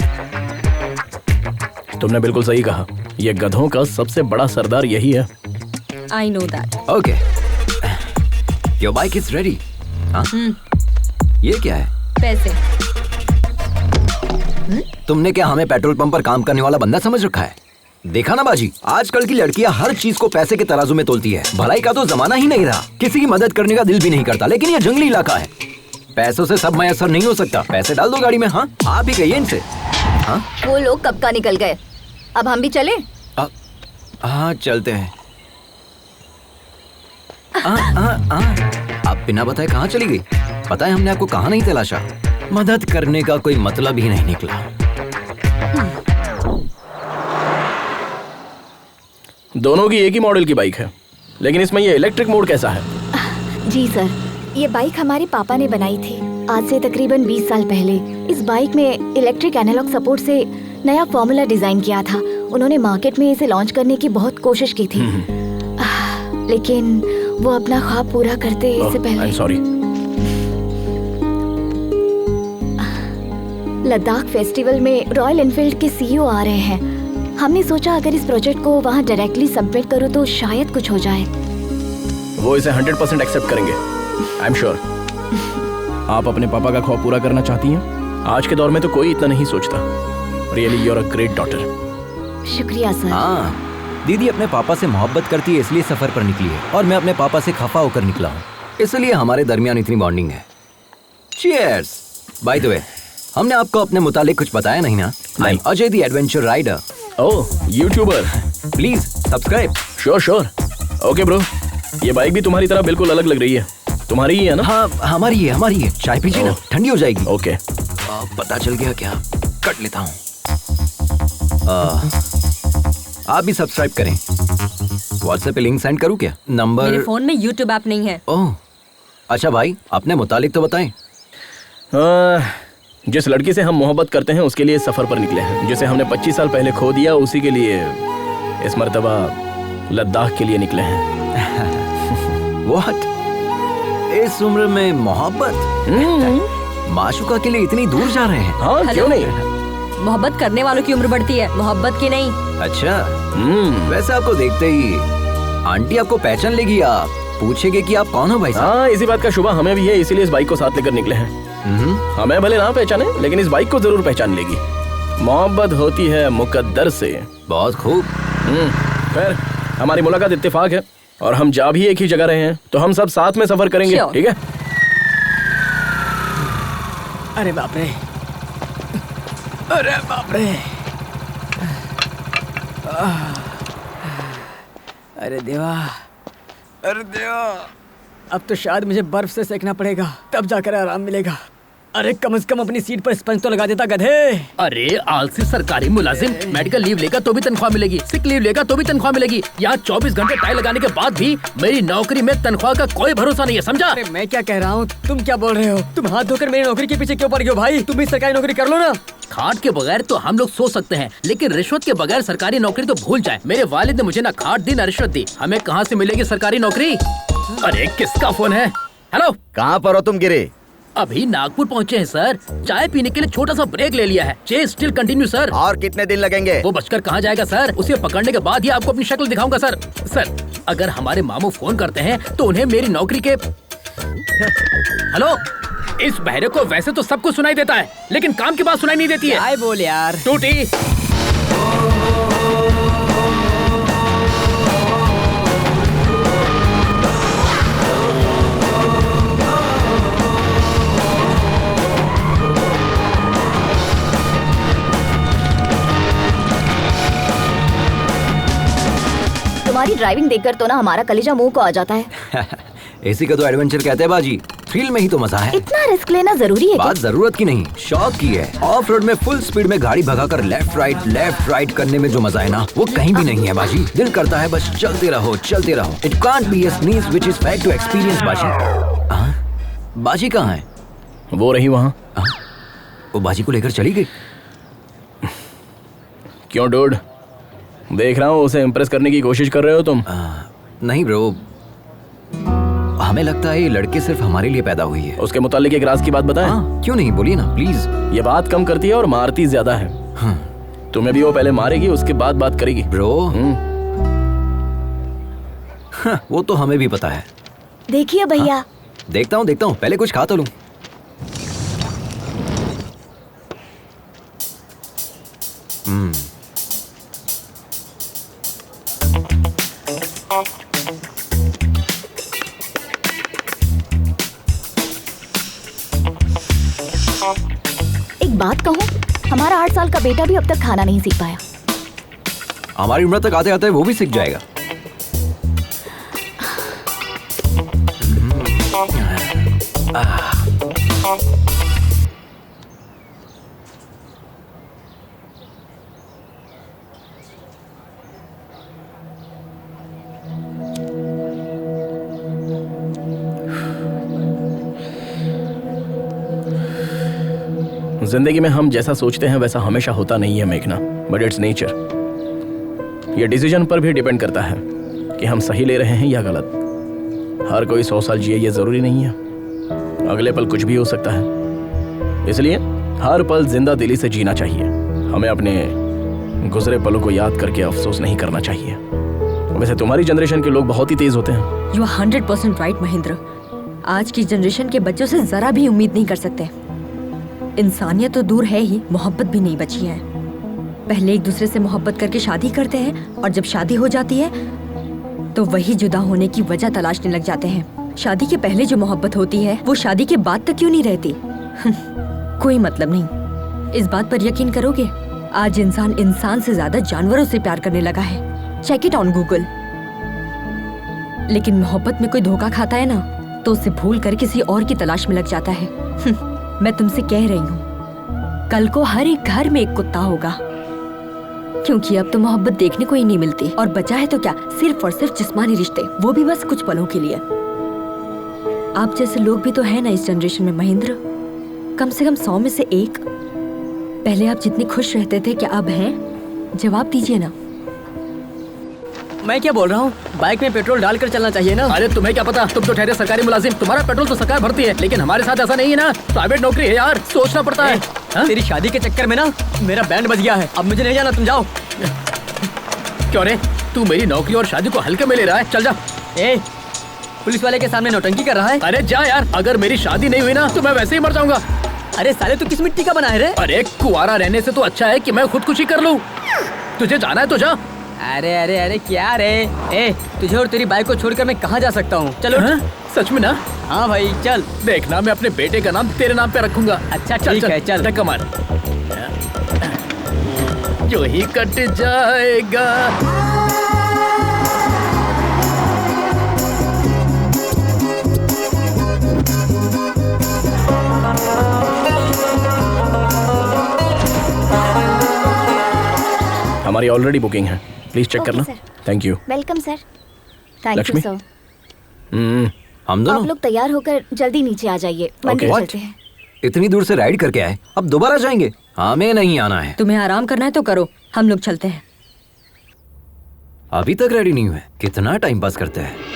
तुमने बिल्कुल सही कहा, ये गधों का सबसे बड़ा सरदार यही है। I know that. Okay, your bike is ready. ये क्या है? पैसे। तुमने क्या हमें पेट्रोल पंप पर काम करने वाला बंदा समझ रखा है? देखा ना बाजी, आजकल की लड़कियां हर चीज को पैसे के तराजू में तोलती है। भलाई का तो जमाना ही नहीं रहा, किसी की मदद करने का दिल भी नहीं करता। लेकिन ये जंगली इलाका है, पैसों से सब मयसर नहीं हो सकता। पैसे डाल दो गाड़ी में। हाँ, आप ही कहिए इनसे। हाँ, वो लोग कब का निकल गए, अब हम भी चले? हाँ चलते हैं। आप बिना बताए कहाँ चली गई? पता है हमने आपको कहाँ नहीं तलाशा। मदद करने का कोई मतलब ही नहीं निकला। दोनों की एक ही मॉडल की बाइक है, लेकिन इसमें ये इलेक्ट्रिक मोड कैसा है? जी सर, ये बाइक हमारे पापा ने बनाई थी आज से तकरीबन 20 साल पहले। इस बाइक में इलेक्ट्रिक एनालॉग सपोर्ट से नया फॉर्मूला डिजाइन किया था। उन्होंने मार्केट में इसे लॉन्च करने की बहुत कोशिश की थी, लेकिन वो अपना ख्वाब पूरा करते इससे पहले। सॉरी। लद्दाख फेस्टिवल में रॉयल एनफील्ड के सीईओ आ रहे हैं। हमने सोचा अगर इस प्रोजेक्ट को वहाँ डायरेक्टली सबमिट करो तो शायद कुछ हो जाए। वो इसे 100% एक्सेप्ट करेंगे, आई एम श्योर। आप अपने पापा का ख्वाब पूरा करना चाहती हैं? आज के दौर में तो कोई इतना नहीं सोचता। Really you are a great daughter. शुक्रिया सर। हाँ, दीदी अपने पापा से मोहब्बत करती है इसलिए सफर पर निकली है और मैं अपने पापा से खफा होकर निकला हूँ, इसलिए हमारे दरमियान इतनी बॉन्डिंग है। चीयर्स। बाय द वे, हमने आपको अपने मुतालिक कुछ बताया नहीं ना? I am Ajay the adventure rider. Oh, YouTuber. Please subscribe. Sure. Okay bro, ये बाइक भी तुम्हारी तरह बिल्कुल अलग लग रही है। तुम्हारी ही है ना? हाँ, हमारी है। चाय पीजिए ना, ठंडी हो जाएगी। ओके। पता चल गया क्या? कट लेता हूँ। आप भी सब्सक्राइब करें। व्हाट्सएप पे लिंक सेंड करूँ क्या? नंबर? मेरे फोन में यूट्यूब ऐप नहीं है। ओह, अच्छा भाई, अपने मुतालिक तो बताएं। जिस लड़की से हम मोहब्बत करते हैं उसके लिए सफर पर निकले हैं। जिसे हमने 25 साल पहले खो दिया, उसी के लिए इस मर्तबा लद्दाख के लिए निकले हैं। What? इस उम्र में मोहब्बत? माशुका के लिए इतनी दूर जा रहे हैं? हाँ, क्यों नहीं? मोहब्बत करने वालों की उम्र बढ़ती है, मोहब्बत की नहीं। अच्छा। वैसे आपको देखते ही आंटी आपको पहचान लेगी, आप पूछेगी कि आप कौन हो भाई साहब। हाँ, इसी बात का शुबा हमें भी है, इसीलिए इस बाइक को साथ लेकर निकले हैं। हमें भले ना पहचाने, लेकिन इस बाइक को जरूर पहचान लेगी। मोहब्बत होती है मुकद्दर से। बहुत खूब। खैर, हमारी मुलाकात इत्तेफाक है और हम जा भी एक ही जगह रहे हैं, तो हम सब साथ में सफर करेंगे, ठीक है? अरे बाप रे, अरे बाप रे, अरे देवा, अरे देवा, अब तो शायद मुझे बर्फ से सेकना पड़ेगा, तब जाकर आराम मिलेगा। अरे कम से कम अपनी सीट पर स्पंज तो लगा देता गधे। अरे आलसी सरकारी मुलाजिम, मेडिकल लीव लेगा तो भी तनख्वाह मिलेगी, सिक लीव लेगा तो भी तनख्वाह मिलेगी। यहाँ 24 घंटे टाई लगाने के बाद भी मेरी नौकरी में तनख्वाह का कोई भरोसा नहीं है, समझा? अरे मैं क्या कह रहा हूँ, तुम क्या बोल रहे हो? तुम हाथ धोकर मेरी नौकरी के पीछे क्यों पड़ गए हो भाई? तुम भी सरकारी नौकरी कर लो ना। खाट के बगैर तो हम लोग सोच सकते हैं, लेकिन रिश्वत के बगैर सरकारी नौकरी तो भूल जाए। मेरे वालिद ने मुझे ना खाट दी ना रिश्वत दी, हमें कहाँ से मिलेगी सरकारी नौकरी? अरे किसका फोन है? हेलो, कहाँ पर हो तुम गिरे? अभी नागपुर पहुँचे हैं सर, चाय पीने के लिए छोटा सा ब्रेक ले लिया है। Chase still continue sir. और कितने दिन लगेंगे? वो बचकर कहाँ जाएगा सर, उसे पकड़ने के बाद ही आपको अपनी शक्ल दिखाऊंगा सर। सर, अगर हमारे मामू फोन करते हैं तो उन्हें मेरी नौकरी के हेलो, इस बहरे को वैसे तो सब कुछ सुनाई देता है, लेकिन काम की बात सुनाई नहीं देती है। आए बोल यार। टूटी। तुम्हारी ड्राइविंग देखकर तो ना हमारा कलेजा मुंह को आ जाता है। इसी का तो एडवेंचर कहते हैं बाजी, थ्रिल में ही तो मजा है। इतना रिस्क लेना जरूरी है? बात जरूरत की नहीं, शौक की है। ऑफ रोड में फुल स्पीड में गाड़ी भगाकर लेफ्ट राइट करने में जो मजा है ना, वो कहीं भी नहीं है बाजी। दिल करता है बस चलते रहो। It can't be a sneeze which is fact to experience बाजी। बाजी कहाँ है? वो रही वहाँ। वो बाजी को लेकर चली गई। क्यों डूड, देख रहा हूँ उसे इम्प्रेस करने की कोशिश कर रहे हो तुम? नहीं ब्रो, हमें लगता है ये लड़के सिर्फ हमारे लिए पैदा हुई है। उसके मुतालिक एक राज की बात बताएं? क्यों नहीं, बोलिए ना प्लीज। ये बात कम करती है और मारती ज्यादा है। तुम्हें भी वो पहले मारेगी, उसके बाद बात करेगी। ब्रो, वो तो हमें भी पता है। देखिए भैया। देखता हूँ, पहले कुछ खा तो लूं। एक बात कहूँ, हमारा 8 साल का बेटा भी अब तक खाना नहीं सीख पाया। हमारी उम्र तक आते आते वो भी सीख जाएगा। जिंदगी में हम जैसा सोचते हैं वैसा हमेशा होता नहीं है मेघना, बट इट्स नेचर। ये डिसीजन पर भी डिपेंड करता है कि हम सही ले रहे हैं या गलत। हर कोई 100 साल जिए ये जरूरी नहीं है, अगले पल कुछ भी हो सकता है। इसलिए हर पल जिंदा दिली से जीना चाहिए। हमें अपने गुजरे पलों को याद करके अफसोस नहीं करना चाहिए। वैसे तुम्हारी जनरेशन के लोग बहुत ही तेज होते हैं। You are 100% right Mahendra. आज की जनरेशन के बच्चों से जरा भी उम्मीद नहीं कर सकते। इंसानियत तो दूर है ही, मोहब्बत भी नहीं बची है। पहले एक दूसरे से मोहब्बत करके शादी करते हैं और जब शादी हो जाती है तो वही जुदा होने की वजह तलाशने लग जाते हैं। शादी के पहले जो मोहब्बत होती है वो शादी के बाद तक क्यों नहीं रहती? कोई मतलब नहीं। इस बात पर यकीन करोगे, आज इंसान से ज्यादा जानवरों से प्यार करने लगा है। Check it on Google. लेकिन मोहब्बत में कोई धोखा खाता है ना, तो उसे भूल कर किसी और की तलाश में लग जाता है। मैं तुमसे कह रही हूँ, कल को हर एक घर में एक कुत्ता होगा, क्योंकि अब तो मोहब्बत देखने को ही नहीं मिलती। और बचा है तो क्या, सिर्फ और सिर्फ जिस्मानी रिश्ते, वो भी बस कुछ पलों के लिए। आप जैसे लोग भी तो है ना इस जनरेशन में महेंद्र, कम से कम 100 में से एक। पहले आप जितने खुश रहते थे, क्या अब हैं? जवाब दीजिए ना। मैं क्या बोल रहा हूँ, बाइक में पेट्रोल डालकर चलना चाहिए ना। अरे तुम्हें क्या पता, तुम तो ठहरे सरकारी मुलाजिम, तुम्हारा पेट्रोल तो सरकार भरती है, लेकिन हमारे साथ ऐसा नहीं है ना, प्राइवेट नौकरी है यार, सोचना पड़ता है। तेरी शादी के चक्कर में ना मेरा बैंड बज गया है, अब मुझे नहीं जाना, तुम जाओ। क्यों रे, तू मेरी नौकरी और शादी को हल्के में ले रहा है? चल जा। पुलिस वाले के सामने नौटंकी कर रहा है। अरे जा यार, अगर मेरी शादी नहीं हुई ना तो मैं वैसे ही मर जाऊंगा। अरे साले तू किस मिट्टी का बना है रे? अरे कुआरा रहने से तो अच्छा है कि मैं खुदकुशी कर लूं। तुझे जाना है तो जा। अरे अरे अरे क्या रे, तुझे और तेरी बाइक को छोड़कर मैं कहाँ जा सकता हूँ? चलो। सच में ना? हाँ भाई चल। देखना मैं अपने बेटे का नाम तेरे नाम पे रखूंगा। अच्छा ठीक है, चल। धक्का मार। जो ही कट जाएगा। हमारी ऑलरेडी बुकिंग है, प्लीज चेक करना। Thank you. Welcome sir. Thank you Lakshmi. Sir. हम दोनों आप लोग तैयार होकर जल्दी नीचे आ जाइए, मंदिर चलते हैं। इतनी दूर से राइड करके आए, अब दोबारा जाएंगे? हमें नहीं आना है। तुम्हें आराम करना है तो करो, हम लोग चलते हैं। अभी तक रेडी नहीं हुए, कितना टाइम पास करते हैं।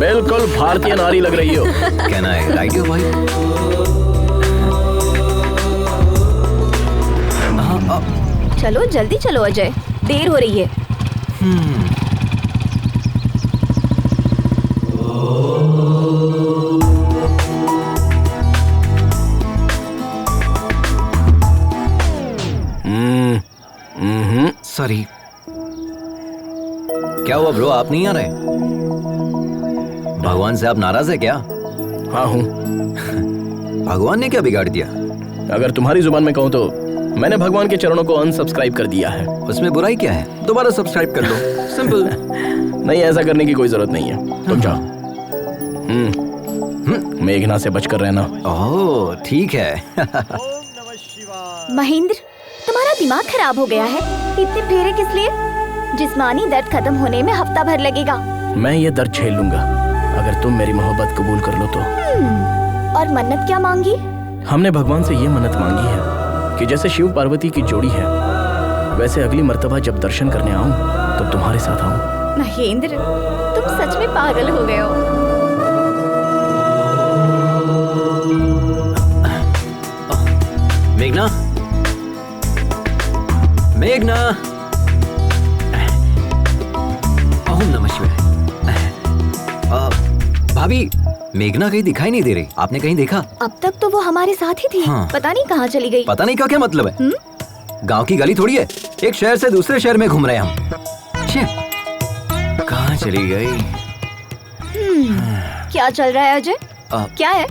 बिल्कुल भारतीय नारी लग रही हो। Can I ride your bike? चलो जल्दी चलो अजय, देर हो रही है। सॉरी। क्या हुआ ब्रो, आप नहीं आ रहे? भगवान से आप नाराज है क्या? हाँ हूँ। भगवान ने क्या बिगाड़ दिया? अगर तुम्हारी जुबान में कहूँ तो मैंने भगवान के चरणों को अनसब्सक्राइब कर दिया है। उसमें बुराई क्या है? दोबारा सब्सक्राइब कर लो, सिंपल। नहीं, ऐसा करने की कोई जरूरत नहीं है, तुम जाओ। मेघना से बचकर रहना। ओह ठीक है। महेंद्र, तुम्हारा दिमाग खराब हो गया है, इतने फेरे किस लिए? जिस्मानी दर्द खत्म होने में हफ्ता भर लगेगा। मैं ये दर्द झेल लूंगा, अगर तुम मेरी मोहब्बत कबूल कर लो तो। और मन्नत क्या मांगी? हमने भगवान से ये मन्नत मांगी है कि जैसे शिव पार्वती की जोड़ी है, वैसे अगली मर्तबा जब दर्शन करने आऊं तो तुम्हारे साथ आऊं। महेंद्र, तुम सच में पागल हो गए हो। मेघना, मेघना, ओम नमः शिवाय। भाभी, मेघना कहीं दिखाई नहीं दे रही, आपने कहीं देखा? अब तक तो वो हमारे साथ ही थी। हाँ। पता नहीं कहाँ चली गई। पता नहीं का क्या मतलब है? गांव की गली थोड़ी है, एक शहर से दूसरे शहर में घूम रहे हैं हम। कहाँ चली गई? क्या चल रहा है अजय? क्या है?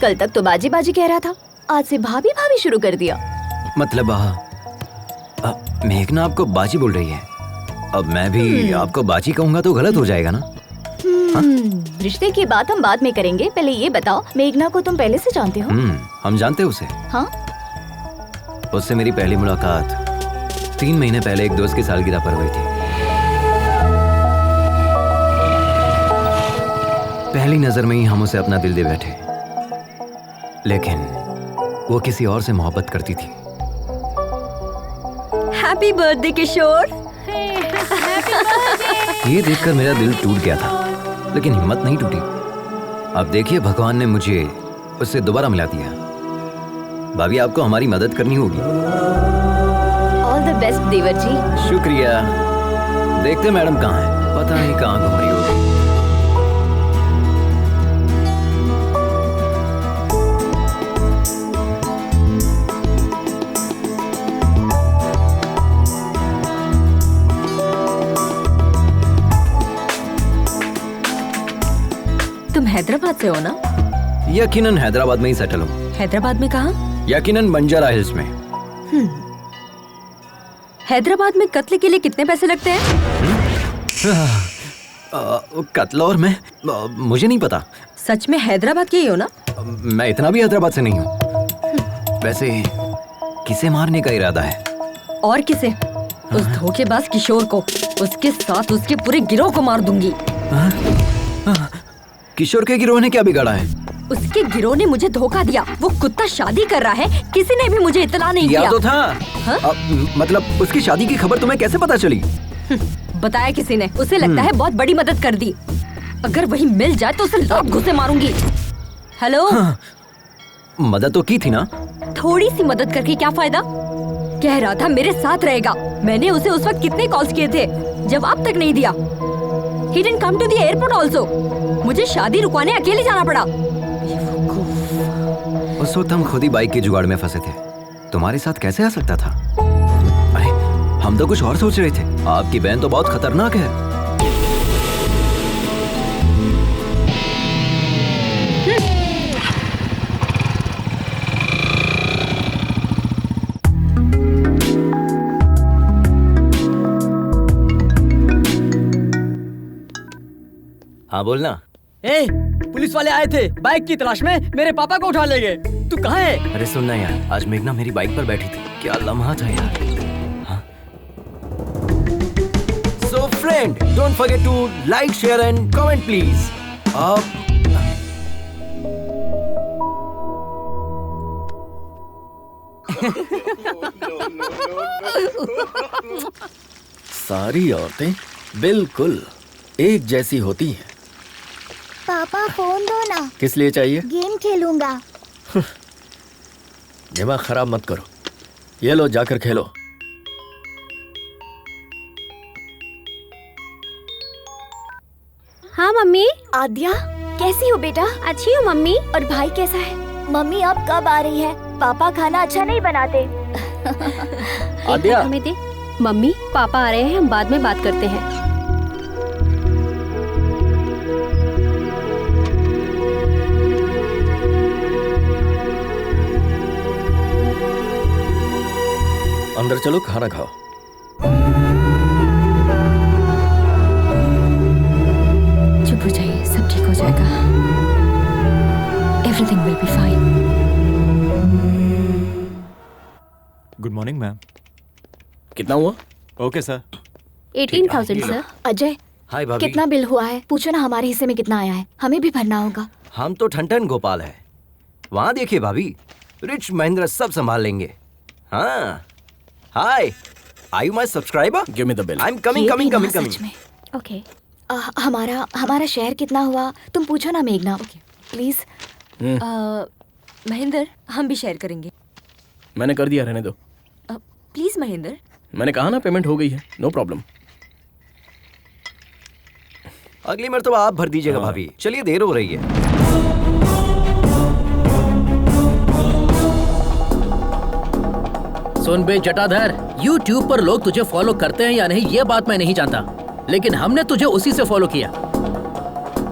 कल तक तो बाजी बाजी कह रहा था, आज से भाभी भाभी शुरू कर दिया। मतलब मेघना आपको बाजी बोल रही है, अब मैं भी आपको बाजी कहूंगा तो गलत हो जाएगा ना? रिश्ते की बात हम बाद में करेंगे, पहले ये बताओ, मेघना को तुम पहले से जानते हो? हम जानते हैं उसे। हाँ? उससे मेरी पहली मुलाकात 3 महीने पहले एक दोस्त की सालगिरह पर हुई थी। पहली नजर में ही हम उसे अपना दिल दे बैठे, लेकिन वो किसी और से मोहब्बत करती थी। हैप्पी बर्थडे किशोर। ये देखकर मेरा दिल टूट गया था। लेकिन हिम्मत नहीं टूटी। अब देखिए भगवान ने मुझे उससे दोबारा मिला दिया। भाभी आपको हमारी मदद करनी होगी। ऑल द बेस्ट देवर जी। शुक्रिया। देखते मैडम कहाँ है, पता नहीं कहाँ घूम रही होगी। तुम हैदराबाद से हो ना? यकीनन हैदराबाद में ही सेटल हूँ। हैदराबाद में कहाँ? यकीनन बंजारा हिल्स में। हैदराबाद में कत्ल के लिए कितने पैसे लगते हैं? कत्ल और मैं मुझे नहीं पता। सच में हैदराबाद के ही हो ना? मैं इतना भी हैदराबाद से नहीं हूँ। वैसे किसे मारने का इरादा है? और किसे? उस धोखेबाज किशोर को, उसके साथ उसके पूरे गिरोह को मार दूंगी। किशोर के गिरोह ने क्या बिगाड़ा है? उसके गिरोह ने मुझे धोखा दिया। वो कुत्ता शादी कर रहा है, किसी ने भी मुझे इतला नहीं किया। तो था। मतलब उसकी शादी की खबर तुम्हें कैसे पता चली? बताया किसी ने। उसे लगता है बहुत बड़ी मदद कर दी। अगर वही मिल जाए तो उसे लात घुसे मारूंगी। हेलो। मदद तो की थी ना? थोड़ी सी मदद करके क्या फायदा? कह रहा था मेरे साथ रहेगा। मैंने उसे उस वक्त कितने कॉल्स किए थे, जवाब तक नहीं दिया। He didn't come to the airport also. मुझे शादी रुकवाने अकेले जाना पड़ा। उस वक्त हम खुद ही बाइक के जुगाड़ में फंसे थे। तुम्हारे साथ कैसे आ सकता था? अरे हम तो कुछ और सोच रहे थे। आपकी बहन तो बहुत खतरनाक है। हाँ बोलना। ए, पुलिस वाले आए थे बाइक की तलाश में, मेरे पापा को उठा ले गए। तू कहाँ है? अरे सुनना यार, आज मेघना मेरी बाइक पर बैठी थी। क्या लम्हा था यार। हाँ? So friend, don't forget to like, share and comment please. सारी औरतें बिल्कुल एक जैसी होती हैं। पापा फोन दो ना। किस लिए चाहिए? गेम खेलूंगा। दिमाग खराब मत करो। ये लो जाकर खेलो। हाँ मम्मी। आद्या कैसी हो बेटा? अच्छी हूँ मम्मी। और भाई कैसा है? मम्मी अब कब आ रही है? पापा खाना अच्छा नहीं बनाते। आद्या हमें दे। मम्मी पापा आ रहे हैं, हम बाद में बात करते हैं। अंदर चलो खाना खाओ। चुप हो जाइए, सब ठीक हो जाएगा। Everything will be fine. Good morning ma'am. कितना हुआ? Okay sir. 18,000 सर। अजय हाय भाभी। कितना बिल हुआ है? पूछो ना हमारे हिस्से में कितना आया है, हमें भी भरना होगा। हम तो ठन गोपाल है। वहाँ देखिए भाभी, रिच महेंद्र सब संभाल लेंगे। हाँ। Hi, are you my subscriber? Give me the bill. I am coming coming coming coming. सच में। ओके। हमारा शेयर कितना हुआ तुम पूछो ना मेघना। प्लीज। महेंद्र हम भी शेयर करेंगे। मैंने कर दिया, रहने दो। प्लीज महेंद्र। मैंने कहा ना पेमेंट हो गई है, नो प्रॉब्लम। अगली मर्तबा आप भर दीजिएगा भाभी। चलिए देर हो रही है। सुन बे जटाधर, YouTube पर लोग तुझे फॉलो करते हैं या नहीं ये बात मैं नहीं जानता, लेकिन हमने तुझे उसी से फॉलो किया।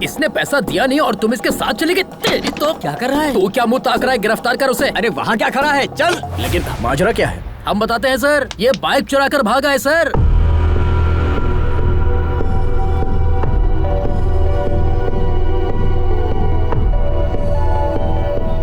इसने पैसा दिया नहीं और तुम इसके साथ चले गए। तेरी तो क्या कर रहा है? तू क्या मुंह ताक रहा है? गिरफ्तार कर उसे। अरे वहाँ क्या खड़ा है? चल। लेकिन माजरा क्या है? हम बताते हैं सर, ये बाइक चुरा कर भागा है सर।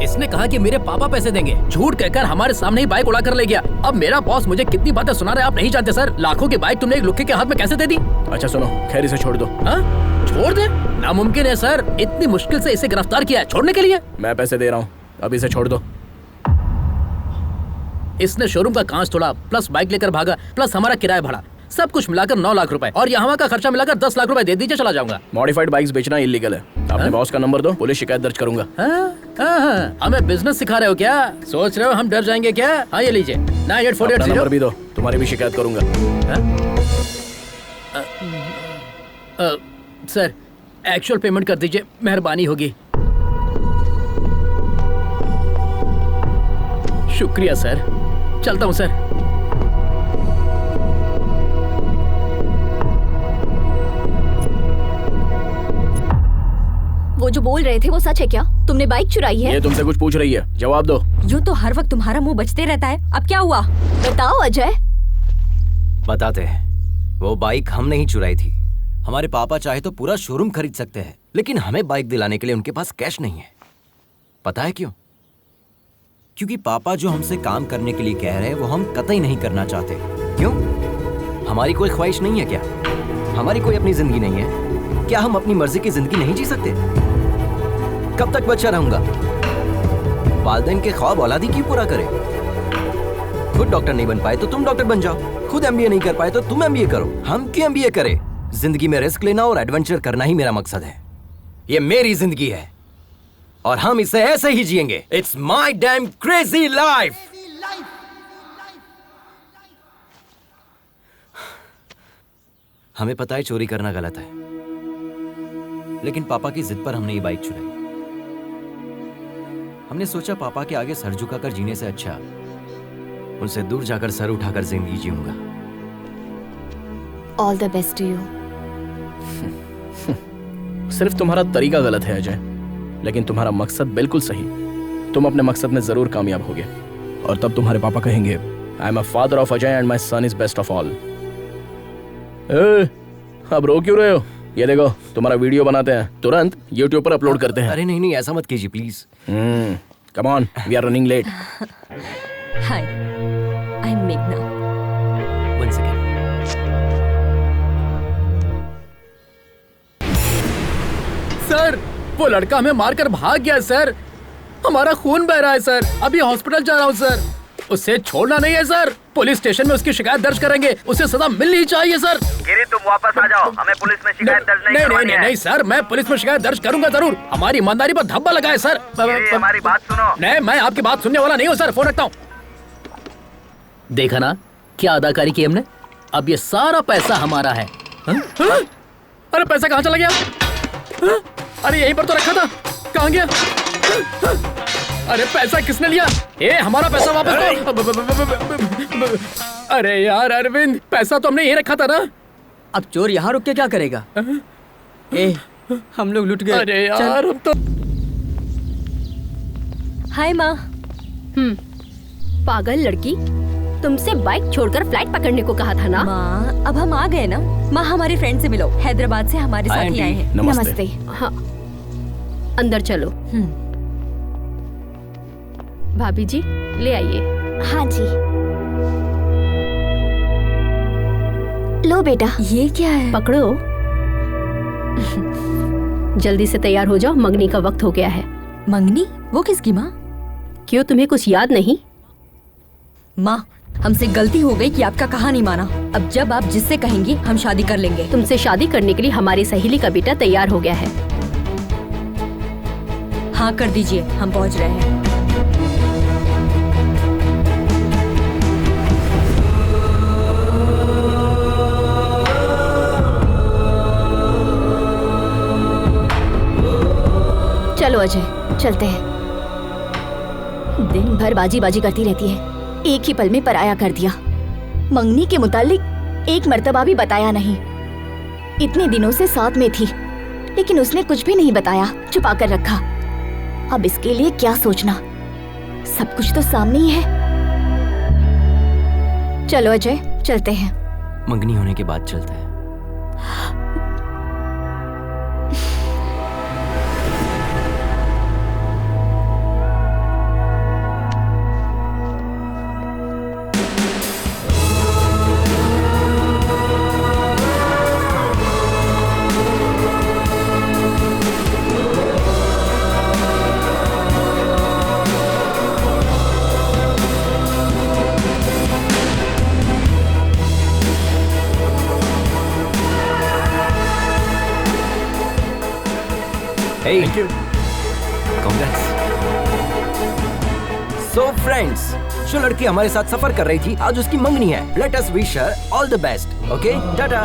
इसने कहा कि मेरे पापा पैसे देंगे, झूठ कहकर हमारे सामने ही बाइक उड़ा कर ले गया। अब मेरा बॉस मुझे कितनी बातें सुना रहा है आप नहीं जानते सर। लाखों की बाइक तुमने एक लुक्के के हाथ में कैसे दे दी? अच्छा सुनो, खैर इसे छोड़ दो। हाँ? छोड़ दे? नामुमकिन है सर, इतनी मुश्किल से इसे गिरफ्तार किया है, छोड़ने के लिए? मैं पैसे दे रहा हूँ, अब इसे छोड़ दो। इसने शोरूम का कांच तोड़ा, प्लस बाइक लेकर भागा, प्लस हमारा किराया भरा। सब कुछ मिलाकर 9 लाख रुपए और यहाँ का खर्चा मिलाकर 10 लाख रुपए दे दीजिए, चला जाऊंगा। मॉडिफाइड बाइक्स बेचना इलीगल है। अपने बॉस का नंबर दो, पुलिस शिकायत दर्ज करूंगा। हमें बिजनेस सिखा रहे हो क्या? सोच रहे हो हम डर जाएंगे क्या? हाँ ये लीजिए 9848 नंबर भी दो, तुम्हारी भी शिकायत करूंगा। सर एक्चुअल पेमेंट कर दीजिए, मेहरबानी होगी। शुक्रिया सर, चलता हूँ सर। वो जो बोल रहे थे वो सच है क्या? तुमने बाइक चुराई है? ये तुमसे कुछ पूछ रही है, जवाब दो। यूँ तो हर वक्त तुम्हारा मुंह बचते रहता है, अब क्या हुआ? बताओ अजय। बताते हैं। वो बाइक हम नहीं चुराई थी। हमारे पापा चाहे तो पूरा शोरूम खरीद सकते हैं, लेकिन हमें बाइक दिलाने के लिए उनके पास कैश नहीं है। पता है क्यों? क्योंकि पापा जो हमसे काम करने के लिए कह रहे हैं वो हम कतई नहीं करना चाहते। क्यों? हमारी कोई ख्वाहिश नहीं है क्या? हमारी कोई अपनी जिंदगी नहीं है क्या? हम अपनी मर्जी की जिंदगी नहीं जी सकते? कब तक बच्चा रहूंगा? वालिदैन के ख्वाब औलादी क्यों पूरा करे? खुद डॉक्टर नहीं बन पाए तो तुम डॉक्टर बन जाओ, खुद एमबीए नहीं कर पाए तो तुम एमबीए करो। हम क्यों एमबीए करें? जिंदगी में रिस्क लेना और एडवेंचर करना ही मेरा मकसद है। ये मेरी जिंदगी है और हम इसे ऐसे ही जिएंगे। It's my dam crazy life. हमें पता है चोरी करना गलत है, लेकिन पापा की जिद पर हमने ये बाइक चुराई। हमने सोचा पापा के आगे सर झुकाकर जीने से अच्छा उनसे दूर जाकर सर उठाकर जिंदगी जीऊंगा। All the best to you. सिर्फ तुम्हारा तरीका गलत है अजय, लेकिन तुम्हारा मकसद बिल्कुल सही। तुम अपने मकसद में जरूर कामयाब होगे और तब तुम्हारे पापा कहेंगे I am a father of Ajay and my son is best of all. अब रो क्यों रहे हो? ये देखो तुम्हारा वीडियो बनाते हैं, तुरंत YouTube पर अपलोड करते हैं। अरे नहीं नहीं, ऐसा मत कीजिए please. Come on, we are running late. Hi, I am मेघना। One second. सर वो लड़का हमें मारकर भाग गया सर। हमारा खून बह रहा है सर। अभी हॉस्पिटल जा रहा हूँ सर। उसे छोड़ना नहीं है सर। पुलिस स्टेशन में उसकी शिकायत दर्ज करेंगे, उसे सजा मिलनी चाहिए सर। गिरी तुम वापस आ जाओ, हमें पुलिस में शिकायत दर्ज नहीं करवानी है। नहीं सर, मैं पुलिस में शिकायत दर्ज करूंगा जरूर। हमारी ईमानदारी पर धब्बा लगा है सर। हमारी बात सुनो। नहीं, मैं आपकी बात सुनने वाला नहीं हूँ सर। फोन रखता हूँ। देखा ना क्या अदाकारी की हमने। अब ये सारा पैसा हमारा है। अरे पैसा कहाँ चला गया? अरे यहीं पर तो रखा था, कहाँ गया? अरे पैसा किसने लिया? हमारा पैसा वापस दो। अरे यार अरविंद, पैसा तो हमने यहीं रखा था ना। अब चोर यहाँ रुक के क्या करेगा? हम लोग लुट गए। अरे यार अब तो। हाय माँ। पागल लड़की, तुमसे बाइक छोड़कर फ्लाइट पकड़ने को कहा था ना। माँ अब हम आ गए ना। माँ हमारे फ्रेंड से मिलो, हैदराबाद से हमारे साथ ही आए हैं। नमस्ते। हाँ अंदर चलो। भाभी जी ले आइए। हाँ जी। लो बेटा। ये क्या है? पकड़ो। जल्दी से तैयार हो जाओ, मंगनी का वक्त हो गया है। मंगनी? वो किसकी माँ? क्यों तुम्हें कुछ याद नहीं? माँ हमसे गलती हो गई कि आपका कहा नहीं माना। अब जब आप जिससे कहेंगी हम शादी कर लेंगे। तुमसे शादी करने के लिए हमारी सहेली का बेटा तैयार हो गया है। हाँ कर दीजिए, हम पहुँच रहे हैं। चलो अजय चलते हैं। दिन भर बाजी बाजी करती रहती है, एक ही पल में पराया कर दिया। मंगनी के मुतालिक एक मर्तबा भी बताया नहीं। इतने दिनों से साथ में थी, लेकिन उसने कुछ भी नहीं बताया, छुपा कर रखा। अब इसके लिए क्या सोचना, सब कुछ तो सामने ही है। चलो अजय चलते हैं। मंगनी होने के बाद चलते हैं। Hey, congrats. So friends, जो लड़की हमारे साथ सफर कर रही थी आज उसकी मंगनी है. Let us wish her all the best. Okay? Tata.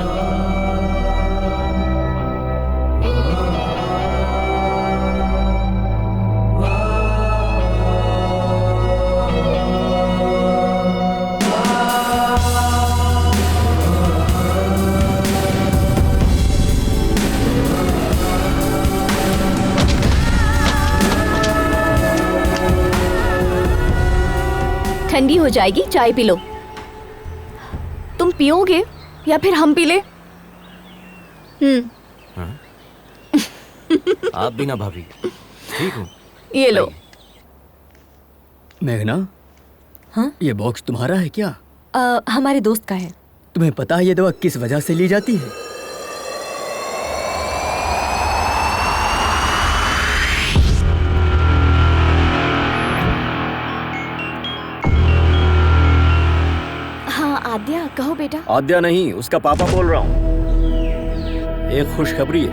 ठंडी हो जाएगी, चाय पी लो. तुम पियोगे या फिर हम पी ले? आप भी ना भाभी. ठीक हूँ. ये लो. मेघना, हाँ? ये बॉक्स तुम्हारा है क्या? हमारे दोस्त का है. तुम्हें पता है ये दवा किस वजह से ली जाती है? आद्या, कहो बेटा. आद्या नहीं, उसका पापा बोल रहा हूँ. एक खुशखबरी है,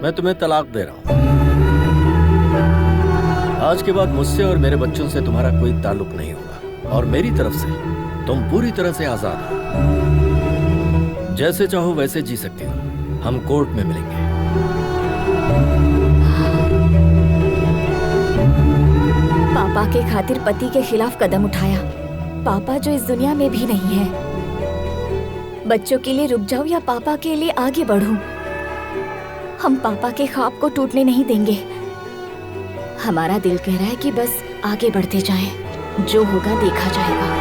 मैं तुम्हें तलाक दे रहा हूँ. आज के बाद मुझसे और मेरे बच्चों से तुम्हारा कोई ताल्लुक नहीं होगा और मेरी तरफ से तुम पूरी तरह से आजाद हो. जैसे चाहो वैसे जी सकती हो. हम कोर्ट में मिलेंगे. पापा के खातिर पति के खिलाफ कदम उठाया. पापा जो इस दुनिया में भी नहीं है. बच्चों के लिए रुक जाऊं या पापा के लिए आगे बढ़ूं? हम पापा के ख्वाब को टूटने नहीं देंगे. हमारा दिल कह रहा है कि बस आगे बढ़ते जाएं. जो होगा देखा जाएगा.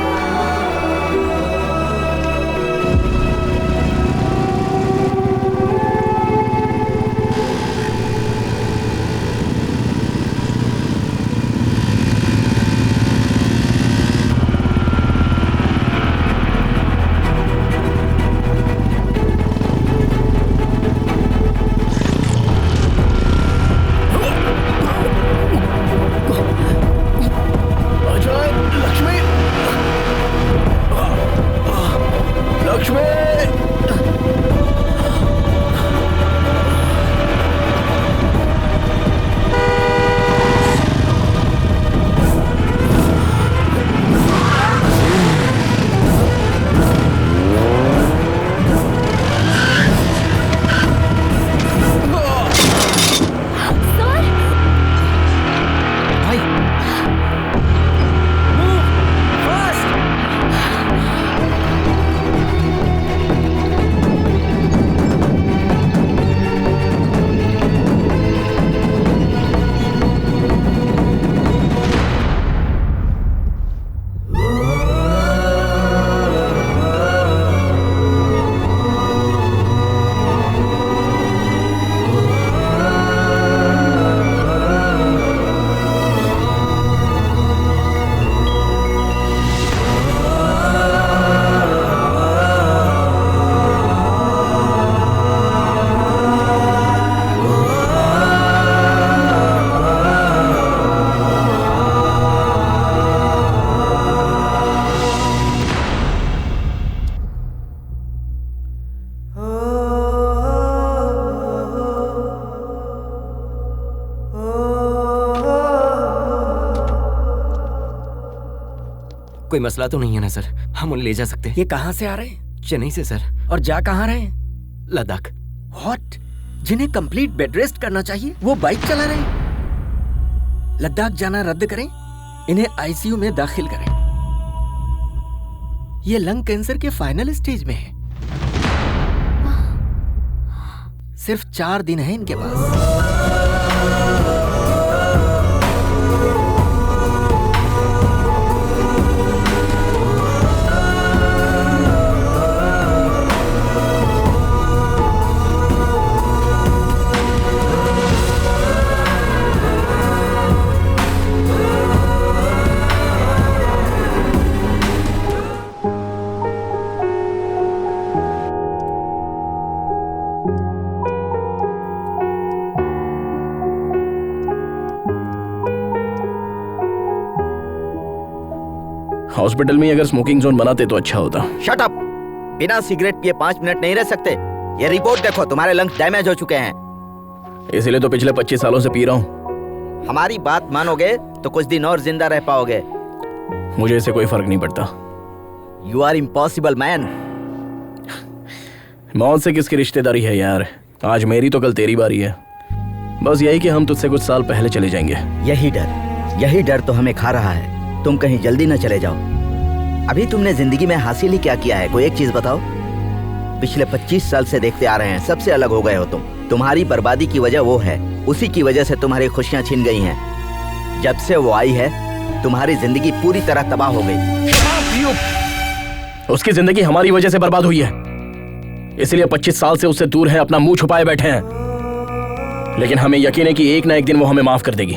कोई मसला तो नहीं है ना सर? हम उन्हें ले जा सकते हैं. ये कहाँ से आ रहे हैं? चेन्नई से सर. और जा कहाँ रहे हैं? लद्दाख. व्हाट? जिन्हें कंप्लीट बेड रेस्ट करना चाहिए वो बाइक चला रहे हैं. लद्दाख जाना रद्द करें, इन्हें आईसीयू में दाखिल करें. ये लंग कैंसर के फाइनल स्टेज में है. सिर्फ 4 दिन है इनके पास. हॉस्पिटल में अगर स्मोकिंग जोन बनाते तो अच्छा होता. Shut up! बिना सिगरेट पिए 5 मिनट नहीं रह सकते. ये रिपोर्ट देखो, तुम्हारे लंग्स डैमेज हो चुके हैं. इसीलिए तो पिछले 25 सालों से पी रहा हूँ। हमारी बात मानोगे तो कुछ दिन और जिंदा रह पाओगे। मुझे इससे कोई फर्क नहीं पड़ता। You are impossible man. मौत से किसकी रिश्तेदारी है यार? आज मेरी तो कल तेरी बारी है। बस यही कि हम तुझसे कुछ साल पहले चले जाएंगे। यही डर तो हमें खा रहा है। तुम कहीं जल्दी न चले जाओ। अभी तुमने जिंदगी में हासिल ही क्या किया है? कोई एक चीज बताओ। पिछले 25 साल से देखते आ रहे हैं, सबसे अलग हो गए हो तुम। तुम्हारी बर्बादी की वजह वो है, उसी की वजह से तुम्हारी खुशियां छिन गई हैं। जब से वो आई है तुम्हारी जिंदगी पूरी तरह तबाह हो गई। उसकी जिंदगी हमारी वजह से बर्बाद हुई है, इसलिए 25 साल से उससे दूर है, अपना मुंह छुपाए बैठे हैं। लेकिन हमें यकीन है कि एक ना एक दिन वो हमें माफ कर देगी।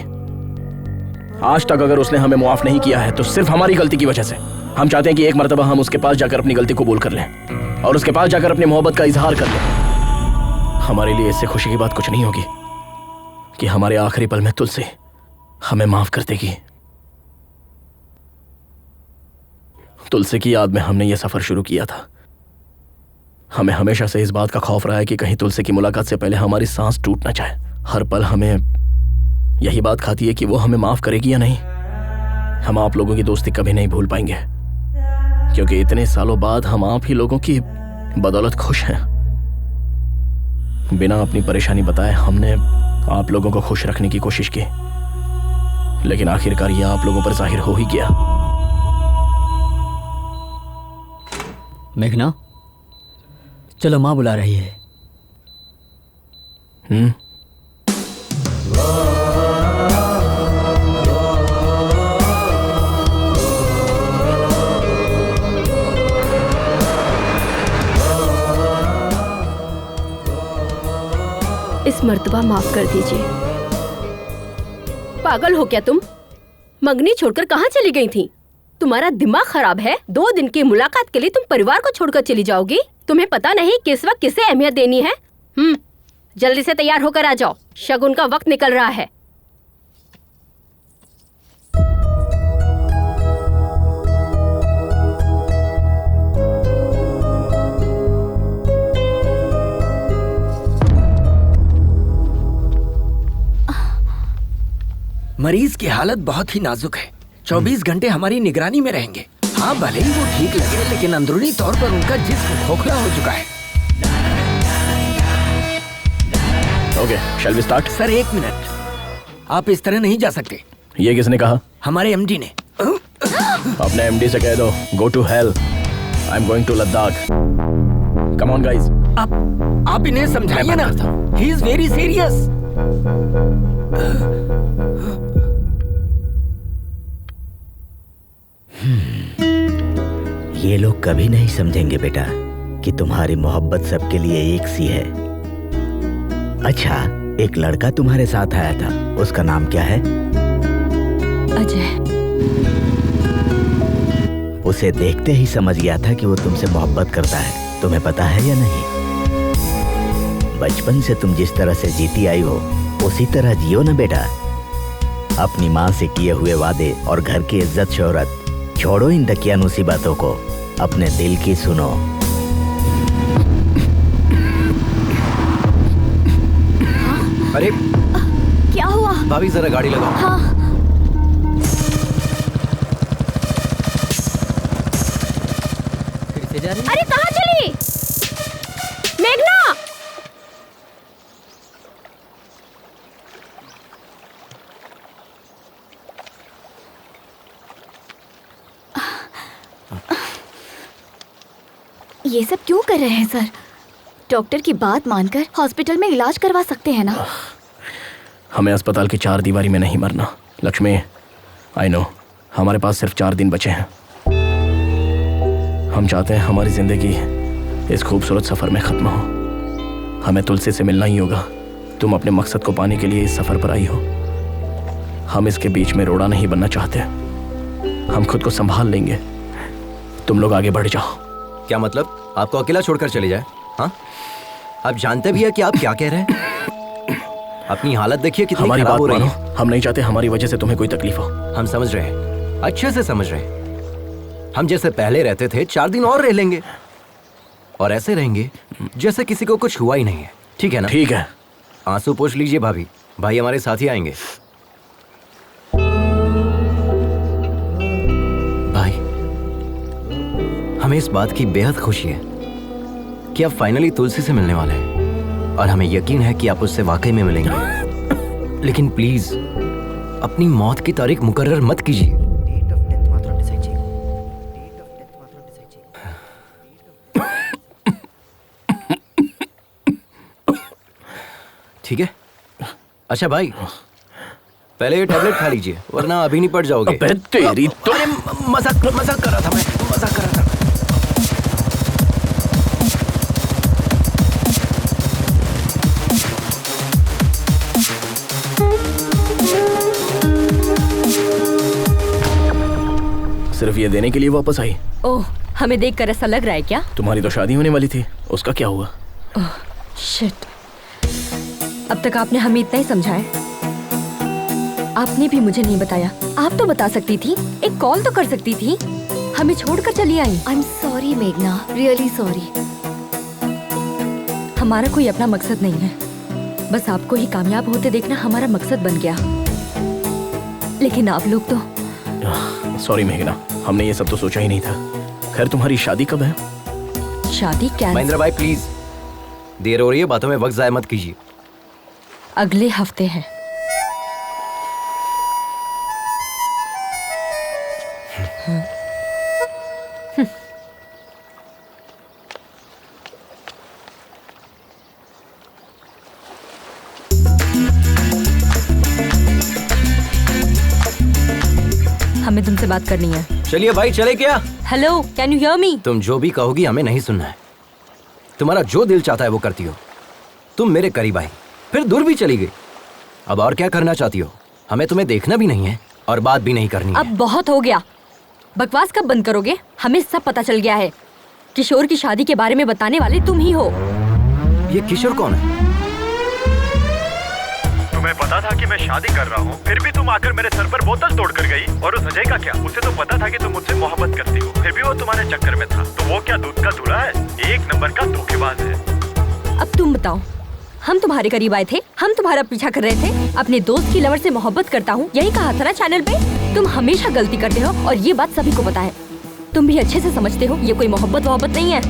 आज तक अगर उसने हमें माफ नहीं किया है तो सिर्फ हमारी गलती की वजह से। हम चाहते हैं कि एक मर्तबा हम उसके पास जाकर अपनी गलती कबूल कर लें और उसके पास जाकर अपनी मोहब्बत का इजहार कर लें। हमारे लिए इससे खुशी की बात कुछ नहीं होगी कि हमारे आखिरी पल में तुलसी हमें माफ कर देगी। तुलसी की याद में हमने ये सफर शुरू किया था। हमें हमेशा से इस बात का खौफ रहा है कि कहीं तुलसी की मुलाकात से पहले हमारी सांस टूट ना जाए। हर पल हमें यही बात खाती है कि वो हमें माफ करेगी या नहीं। हम आप लोगों की दोस्ती कभी नहीं भूल पाएंगे, क्योंकि इतने सालों बाद हम आप ही लोगों की बदौलत खुश हैं। बिना अपनी परेशानी बताए हमने आप लोगों को खुश रखने की कोशिश की, लेकिन आखिरकार यह आप लोगों पर जाहिर हो ही गया। मेघना, चलो माँ बुला रही है। इस मर्तबा माफ कर दीजिए। पागल हो क्या तुम? मंगनी छोड़कर कहाँ चली गई थी? तुम्हारा दिमाग खराब है? 2 दिन की मुलाकात के लिए तुम परिवार को छोड़कर चली जाओगी? तुम्हें पता नहीं किस वक्त किसे अहमियत देनी है? जल्दी से तैयार होकर आ जाओ, शगुन का वक्त निकल रहा है। मरीज की हालत बहुत ही नाजुक है। 24 घंटे हमारी निगरानी में रहेंगे। हाँ, भले ही वो ठीक लगे, लेकिन अंदरूनी तौर पर उनका जिस्म खोखला हो चुका है। Okay, shall we start? Sir 1 minute, आप इस तरह नहीं जा सकते। ये किसने कहा? हमारे एमडी ने। अपने एमडी से कह दो, go to hell, I am going to Ladakh. Come on guys. आप इन्हें समझाइए ना, ही इज वेरी सीरियस। ये लोग कभी नहीं समझेंगे बेटा कि तुम्हारी मोहब्बत सबके लिए एक सी है। अच्छा, एक लड़का तुम्हारे साथ आया था, उसका नाम क्या है? अजय। उसे देखते ही समझ गया था कि वो तुमसे मोहब्बत करता है। तुम्हें पता है या नहीं? बचपन से तुम जिस तरह से जीती आई हो उसी तरह जियो ना बेटा। अपनी माँ से किए हुए वादे और घर की इज्जत शोहरत छोड़ो, इन दकियानूसी बातों को, अपने दिल की सुनो। अरे क्या हुआ? भाभी जरा गाड़ी लगाओ। हाँ। अरे कहाँ चली मेघना? ये सब क्यों कर रहे हैं सर? डॉक्टर की बात मानकर हॉस्पिटल में इलाज करवा सकते हैं ना। हमें अस्पताल की 4 दीवारी में नहीं मरना। लक्ष्मी, आई नो, हमारे पास सिर्फ 4 दिन बचे हैं। हम चाहते हैं हमारी जिंदगी इस खूबसूरत सफर में खत्म हो। हमें तुलसी से मिलना ही होगा। तुम अपने मकसद को पाने के लिए इस सफर पर आई हो। हम इसके बीच में रोड़ा नहीं बनना चाहते। हम खुद को संभाल लेंगे, तुम लोग आगे बढ़ जाओ। क्या मतलब? आपको अकेला छोड़कर चले जाए? हाँ, आप जानते भी है कि आप क्या कह रहे हैं? अपनी हालत देखिए कितनी खराब हो रही है। हम नहीं चाहते हमारी वजह से तुम्हें कोई तकलीफ हो। हम समझ रहे हैं, अच्छे से समझ रहे हैं। हम जैसे पहले रहते थे 4 दिन और रह लेंगे, और ऐसे रहेंगे जैसे किसी को कुछ हुआ ही नहीं है। ठीक है ना? ठीक है, आंसू पोंछ लीजिए भाभी, भाई हमारे साथ ही आएंगे। भाई, हमें इस बात की बेहद खुशी है कि आप फाइनली तुलसी से मिलने वाले हैं और हमें यकीन है कि आप उससे वाकई में मिलेंगे। लेकिन प्लीज अपनी मौत की तारीख मुकर्रर मत कीजिए। ठीक है? अच्छा भाई, पहले ये टैबलेट खा लीजिए वरना अभी नहीं पड़ जाओगे। अबे तेरी तो अरे मजाक कर रहा था मैं, मजाक कर रहा था। सिर्फ ये देने के लिए वापस आई? ओह, हमें देखकर ऐसा लग रहा है क्या? तुम्हारी तो शादी होने वाली थी, उसका क्या हुआ? ओह शिट, अब तक आपने हमें इतना ही समझाया। आपने भी मुझे नहीं बताया। आप तो बता सकती थी, एक कॉल तो कर सकती थी। हमें छोड़कर चली आई। आई एम सॉरी मेघना, रियली सॉरी। हमारा कोई अपना मकसद नहीं है, बस आपको ही कामयाब होते देखना हमारा मकसद बन गया। लेकिन आप लोग तो। सॉरी मेघना, हमने ये सब तो सोचा ही नहीं था। खैर तुम्हारी शादी कब है? शादी क्या? महेंद्र भाई प्लीज, देर हो रही है, बातों में वक्त जाया मत कीजिए। अगले हफ्ते है। हमें तुमसे बात करनी है। चलिए भाई, चले क्या? Hello, can you hear me? तुम जो भी कहोगी हमें नहीं सुनना है। तुम्हारा जो दिल चाहता है वो करती हो। तुम मेरे करीब आई, फिर दूर भी चली गई। अब और क्या करना चाहती हो? हमें तुम्हें देखना भी नहीं है और बात भी नहीं करनी है। अब बहुत हो गया, बकवास कब बंद करोगे? हमें सब पता चल गया है। किशोर की शादी के बारे में बताने वाले तुम ही हो। ये किशोर कौन है? तुम्हें पता था कि मैं शादी कर रहा हूँ, फिर भी तुम आकर मेरे सर पर बोतल तोड़ कर गई। और उस अजय का क्या? उसे तो पता था कि तुम मुझसे मोहब्बत करती हो, फिर भी वो तुम्हारे चक्कर में था। तो वो क्या दूध का दूल्हा है? एक नंबर का धोखेबाज है। अब तुम बताओ, हम तुम्हारे करीब आए थे, हम तुम्हारा पीछा कर रहे थे। अपने दोस्त की लवर से मोहब्बत करता हूँ, यही कहा था ना चैनल पे। तुम हमेशा गलती करते हो और ये बात सभी को पता है। तुम भी अच्छे से समझते हो ये कोई मोहब्बत नहीं है,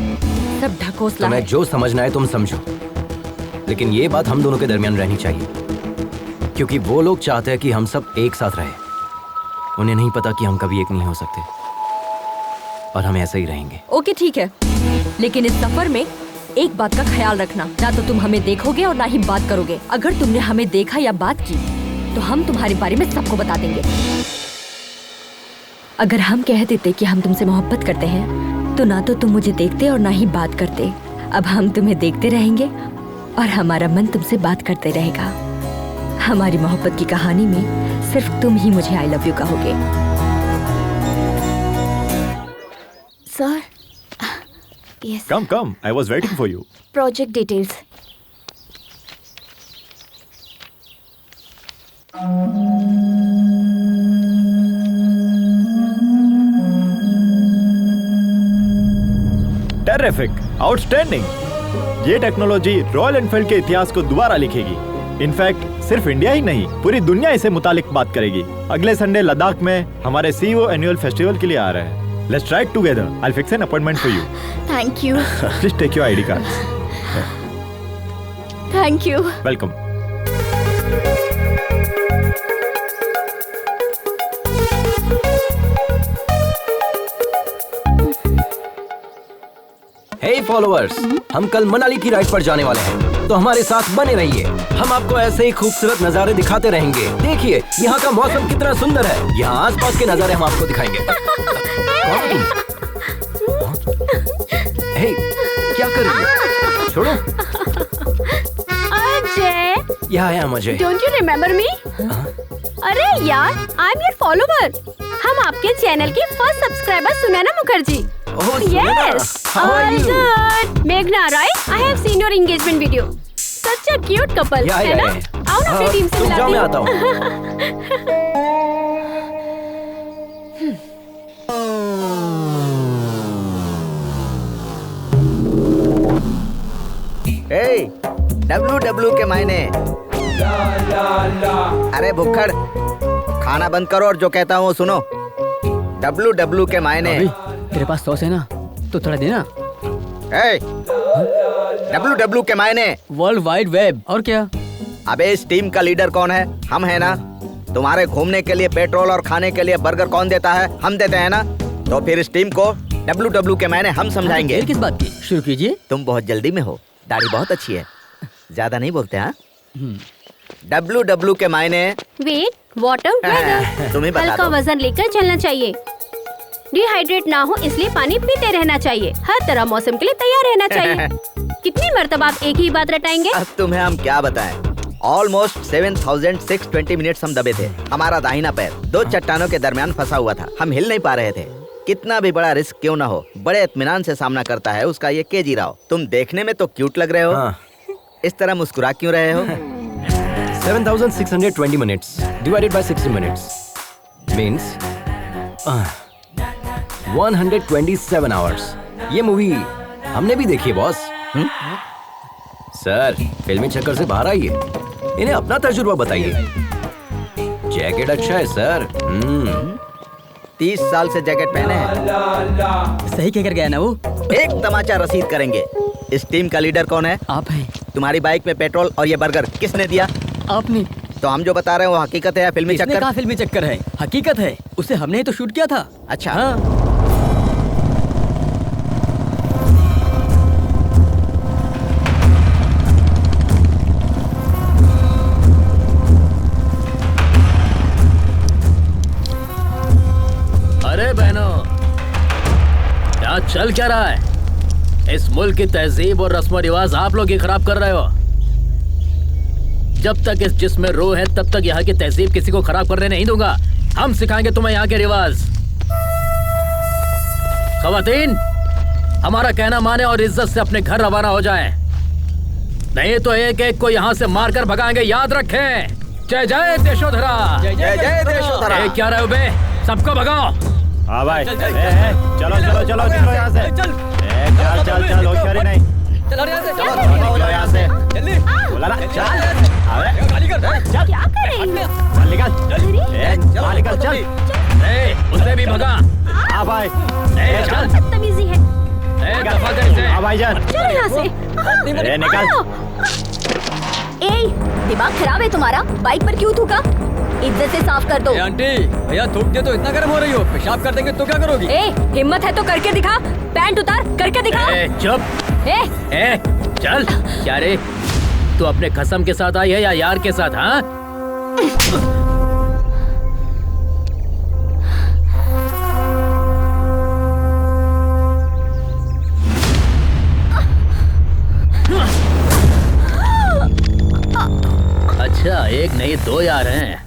सब ढकोसला है। तुम्हें जो समझना है तुम समझो, लेकिन ये बात हम दोनों के दरमियान रहनी चाहिए, क्योंकि वो लोग चाहते हैं कि हम सब एक साथ रहें। उन्हें नहीं पता कि हम कभी एक नहीं हो सकते और हम ऐसे ही रहेंगे। ओके ठीक है, लेकिन इस सफर में एक बात का ख्याल रखना, ना तो तुम हमें देखोगे और ना ही बात करोगे। अगर तुमने हमें देखा या बात की तो हम तुम्हारे बारे में सबको बता देंगे। अगर हम कह देते कि हम तुमसे मोहब्बत करते हैं तो ना तो तुम मुझे देखते और ना ही बात करते। अब हम तुम्हें देखते रहेंगे और हमारा मन तुमसे बात करते रहेगा। हमारी मोहब्बत की कहानी में सिर्फ तुम ही मुझे आई लव यू कहोगे। Sir, yes. Come, I was waiting for you. Project details. Terrific, outstanding. ये टेक्नोलॉजी रॉयल एनफील्ड के इतिहास को दोबारा लिखेगी। इनफैक्ट सिर्फ इंडिया ही नहीं, पूरी दुनिया इसे मुतालिक बात करेगी। अगले संडे लद्दाख में हमारे CEO एनुअल फेस्टिवल के लिए आ रहे हैं। Let's try it together. I'll fix an appointment for you. Thank you. Please take your ID cards. Thank you. Welcome. Hey followers, हम कल मनाली की राइड पर जाने वाले हैं, तो हमारे साथ बने रहिए। हम आपको ऐसे ही खूबसूरत नज़ारे दिखाते रहेंगे। देखिए यहाँ का मौसम कितना सुंदर है। यहाँ आसपास के नज़ारे हम आपको दिखाएंगे। हे, क्या कर रही है? छोड़ो। अजय, यहाँ आया मुझे। Don't you remember me? अरे यार, आई एम योर फॉलोवर। हम आपके चैनल की first subscriber Sunaina Mukherjee. Yes, all good. Meghna, right? I have seen your engagement video. Such a cute couple, है ना? आओ ना अपनी टीम से मिला जाओ, मैं आता हूँ। WW के मायने अरे भुक्खड़, खाना बंद करो और जो कहता हूँ वो सुनो। WW के मायने। अभी तेरे पास सॉस है ना, तो थोड़ा देना। WW के मायने वर्ल्ड वाइड वेब। और क्या? अबे इस टीम का लीडर कौन है? हम है ना। तुम्हारे घूमने के लिए पेट्रोल और खाने के लिए बर्गर कौन देता है? हम देते हैं ना। तो फिर इस टीम को WW के मायने हम समझाएंगे। किस बात की? शुरू कीजिए। तुम बहुत जल्दी में हो, दाढ़ी बहुत अच्छी है, ज्यादा नहीं बोलते हाँ? WW के मायने वेट, वाटर, वेदर। तुम्हें बता हल्का दो। वजन लेकर चलना चाहिए, डिहाइड्रेट ना हो इसलिए पानी पीते रहना चाहिए, हर तरह मौसम के लिए तैयार रहना चाहिए। कितनी मर्तबा आप एक ही बात रटाएंगे? अब तुम्हें हम क्या बताएं? ऑलमोस्ट 7620 मिनट्स हम दबे थे। हमारा दाहिना पैर 2 चट्टानों के दरमियान फंसा हुआ था, हम हिल नहीं पा रहे थे। कितना भी बड़ा रिस्क क्यों ना हो, बड़े इत्मीनान से सामना करता है उसका ये केजी राव। तुम देखने में तो क्यूट लग रहे हो। हाँ। इस तरह मुस्कुरा क्यों रहे हो? 7620 minutes divided by 60 minutes means 127 hours. ये मूवी हमने भी देखी है बॉस। सर, फिल्मी चक्कर से बाहर आइए, इन्हें अपना तजुर्बा बताइए। जैकेट अच्छा है सर। 30 साल से जैकेट पहने हैं। सही कहकर गया ना वो। एक तमाचा रसीद करेंगे। इस टीम का लीडर कौन है? आप हैं। तुम्हारी बाइक में पेट्रोल और ये बर्गर किसने दिया? आपने। तो हम जो बता रहे हैं वो हकीकत है या फिल्मी किसने चक्कर? कहा फिल्मी चक्कर है? हकीकत है, उसे हमने ही तो शूट किया था। अच्छा हाँ। अरे बहनों, क्या चल क्या रहा है? इस मुल्क की तहजीब और रस्म रिवाज आप लोग ही खराब कर रहे हो। जब तक इस जिस्म में रूह है तब तक यहाँ की तहजीब किसी को खराब करने नहीं दूंगा। हम सिखाएंगे तुम्हें यहाँ के रिवाज। खवातीन, हमारा कहना माने और इज्जत से अपने घर रवाना हो जाएं। नहीं तो एक एक को यहाँ से मारकर भगाएंगे, याद रखें। जय जय देशोधरा। जय जय देशोधरा। क्या रहे हो बे? सबको भगाओ। हाँ भाई, चलो चलो चलो चलो यहाँ से। चल चल चल, होशियारी नहीं। चलो यहाँ से। चलो यहाँ से। जल्दी। बोला ना, चल। अबे गाड़ी कर। चल। क्या कर रही हो? चल निकल। चल निकल चल। उसे भी भगा। हाँ भाई। चल। बदतमीजी है। दफा कर इसे। हाँ भाईजान। चलो यहाँ से। निकल। ए, दिमाग खराब है तुम्हारा? बाइक पर क्यों थूका? इज्जत से साफ कर दो। आंटी, भैया थूक दे तो इतना गर्म हो रही हो, पेशाब कर देंगे तो क्या करोगी? ए, हिम्मत है तो करके दिखा। पैंट उतार, करके दिखा। चुप। ए, चल। क्या रे, तू अपने कसम के साथ आई है या यार के साथ? हाँ, अच्छा, एक नहीं दो यार हैं।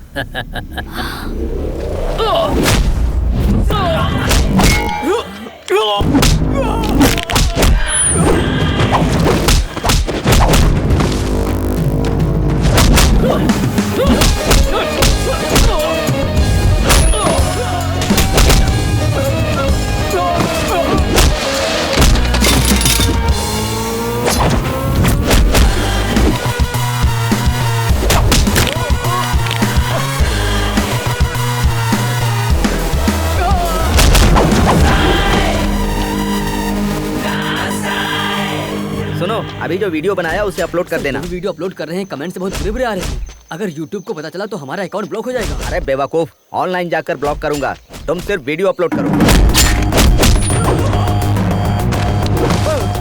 सुनो, अभी जो वीडियो बनाया उसे अपलोड कर देना। वीडियो अपलोड कर रहे हैं, कमेंट से बहुत बुरे-बुरे आ रहे हैं। अगर YouTube को पता चला तो हमारा अकाउंट ब्लॉक हो जाएगा। अरे बेवकूफ, ऑनलाइन जाकर ब्लॉक करूंगा, तुम सिर्फ वीडियो अपलोड करो।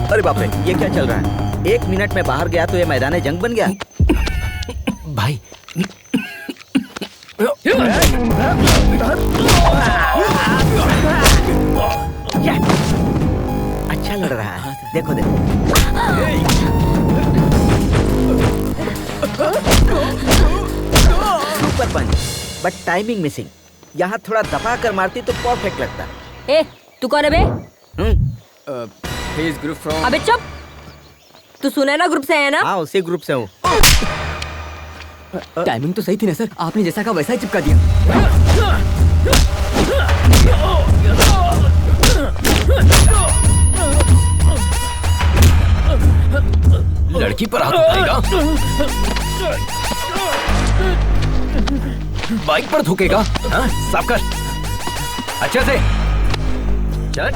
अरे बाप रे, ये क्या चल रहा है? 1 मिनट में बाहर गया तो ये मैदान जंग बन गया। भाई अच्छा लड़ रहा है, देखो देखो। Super punch, but timing missing. यहाँ थोड़ा दबा कर मारती तो परफेक्ट लगता। ए, तू कौन है बे? Group from. अबे चुप। तू सुनैना ग्रुप से है ना? हाँ, उसी ग्रुप से हूँ। टाइमिंग तो सही थी ना सर, आपने जैसा कहा वैसा ही चिपका दिया। लड़की पर हाथ उठाएगा? बाइक पर थूकेगा? हाँ, साफ कर अच्छे से। चल।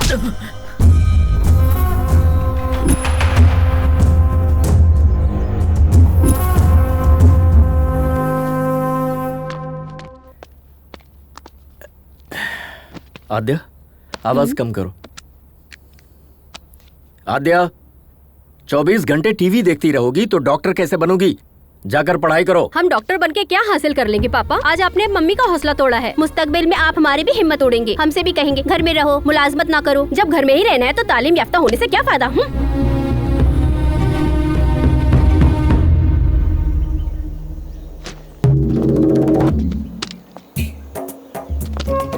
आद्या, आवाज कम करो। आद्या, 24 घंटे टीवी देखती रहोगी तो डॉक्टर कैसे बनोगी? जाकर पढ़ाई करो। हम डॉक्टर बनके क्या हासिल कर लेंगे पापा? आज आपने मम्मी का हौसला तोड़ा है, मुस्तकबिल में आप हमारी भी हिम्मत तोड़ेंगे। हमसे भी कहेंगे घर में रहो, मुलाजमत ना करो। जब घर में ही रहना है तो तालीम याफ्ता होने से क्या फायदा?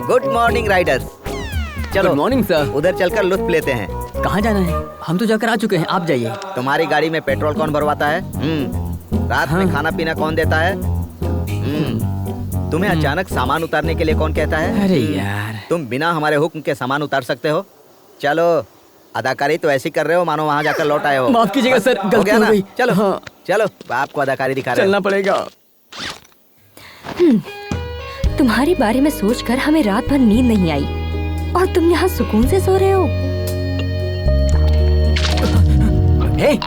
Good morning Riders. चलो गुड मॉर्निंग सर। उधर चलकर लुत्फ लेते हैं। कहाँ जाना है? हम तो जाकर आ चुके हैं, आप जाइए। तुम्हारी गाड़ी में पेट्रोल कौन भरवाता है? रात में खाना पीना कौन देता है? तुम्हें अचानक सामान उतारने के लिए कौन कहता है? अरे यार, तुम बिना हमारे हुक्म के सामान उतार सकते हो? चलो, अदाकारी तो ऐसी कर रहे हो मानो वहाँ जाकर लौट आए हो। माफ कीजिएगा सर, गलती हो गई। चलो हाँ, चलो बाप को अदाकारी दिखा रहे हो। चलना पड़ेगा। तुम्हारे बारे में सोचकर हमें रात भर नींद नहीं आई और तुम यहाँ सुकून से सो रहे हो। हे,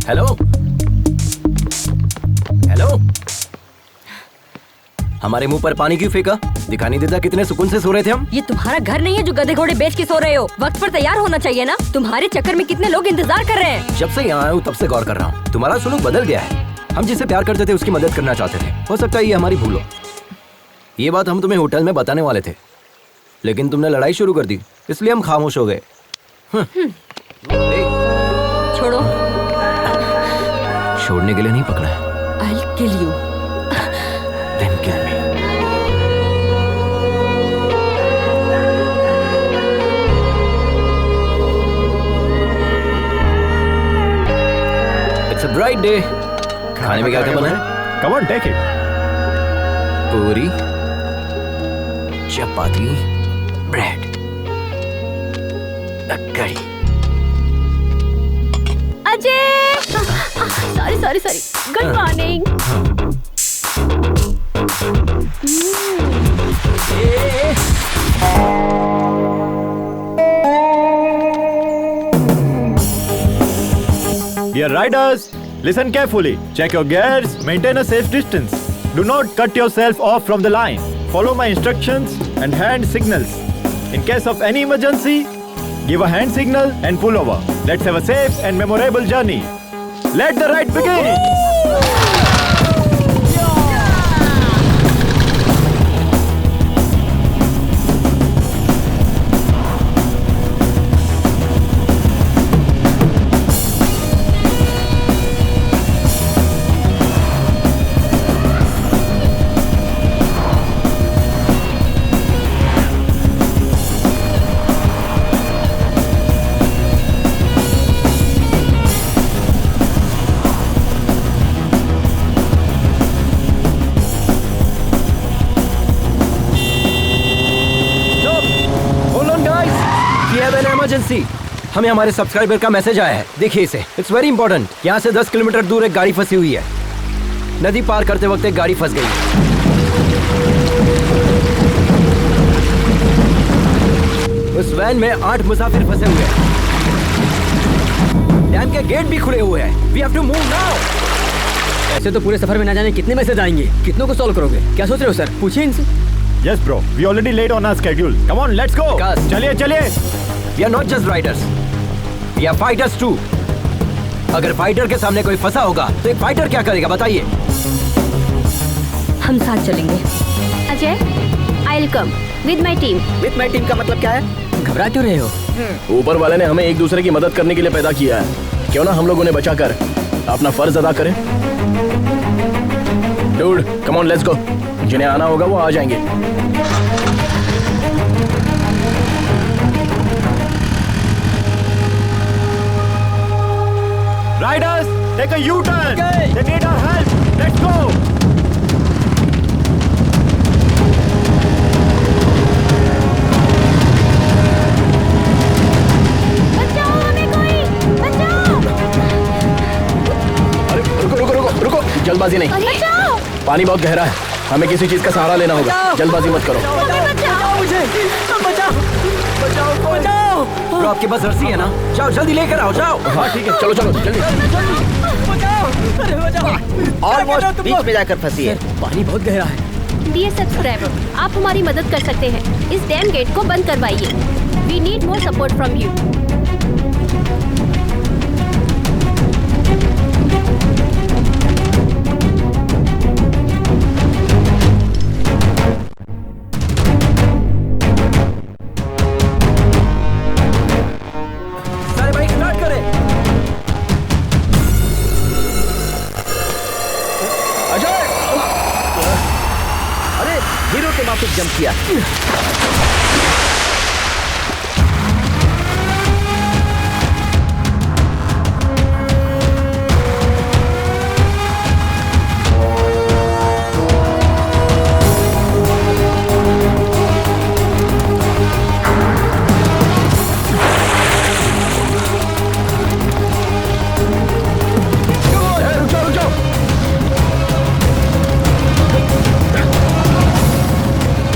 हेलो हेलो, हमारे मुंह पर पानी क्यों फेंका? दिखाई नहीं देता कितने सुकून से सो रहे थे हम? ये तुम्हारा घर नहीं है जो गधे घोड़े बेच के सो रहे हो। वक्त पर तैयार होना चाहिए ना। तुम्हारे चक्कर में कितने लोग इंतजार कर रहे हैं। जब से यहाँ आया हूँ तब से गौर कर रहा हूँ, तुम्हारा सुलूक बदल गया है। हम जिसे प्यार करते थे उसकी मदद करना चाहते थे। हो सकता है ये हमारी भूल हो। ये बात हम तुम्हें होटल में बताने वाले थे, लेकिन तुमने लड़ाई शुरू कर दी, इसलिए हम खामोश हो गए। छोड़ो। छोड़ने के लिए नहीं पकड़ा है। I'll kill you. Then kill me. It's a bright day. खाने में क्या क्या बना है? Come on, take it. पूरी, चपाती, ब्रेड, कड़ी। Ajay, sorry. Good morning. Dear riders, listen carefully. Check your gears, maintain a safe distance. Do not cut yourself off from the line. Follow my instructions and hand signals. In case of any emergency, give a hand signal and pull over. Let's have a safe and memorable journey. Let the ride begin! Emergency, हमें हमारे subscriber का message आया है। देखिए इसे, it's very important. यहाँ से 10 kilometre दूर एक गाड़ी फंसी हुई है। नदी पार करते वक्त एक गाड़ी फंस गई। उस वैन में 8 मुसाफिर फंसे हुए हैं। डैम के गेट भी खुले हुए हैं। We have to move now. ऐसे तो पूरे सफर में ना जाने कितने मैसेज आएंगे, कितनों को सॉल्व करोगे? क्या सोच रहे हो सर? पूछिए इनसे। Yes bro, we already late on our schedule. Come on, let's go. चलिए। We are not just riders. We are fighters too. अगर फाइटर के सामने कोई फंसा होगा तो एक फाइटर क्या करेगा बताइए? हम साथ चलेंगे। Ajay, I'll come with my team. With my team का मतलब क्या है? घबरा क्यों रहे हो? ऊपर वाले ने हमें एक दूसरे की मदद करने के लिए पैदा किया है। क्यों ना हम लोग उन्हें बचाकर अपना फर्ज अदा करें? Dude, come on, let's go. जिन्हें आना होगा वो आ जाएंगे। Riders, take a U-turn. Okay. They need our help. Let's go. बचाओ हमें कोई, बचाओ। अरे रुको। जल्दबाजी नहीं। बचाओ! पानी बहुत गहरा है, हमें किसी चीज का सहारा लेना होगा। जल्दबाजी मत करो। बचाओ मुझे, बचाओ बचाओ बचाओ। ब्रो आपके पास रस्सी है ना? जाओ जल्दी लेकर आओ, जाओ। हाँ ठीक है, चलो चलो जल्दी। बचाओ, अरे बचाओ। ऑलमोस्ट बीच में जाकर फंसी है। पानी बहुत गहरा है। डियर सब्सक्राइबर, आप हमारी मदद कर सकते हैं। इस डैम गेट को बंद करवाइए। We need more support from you. सारे बाइक स्टार्ट करें। अजय! अरे हीरो के माफिक जंप किया।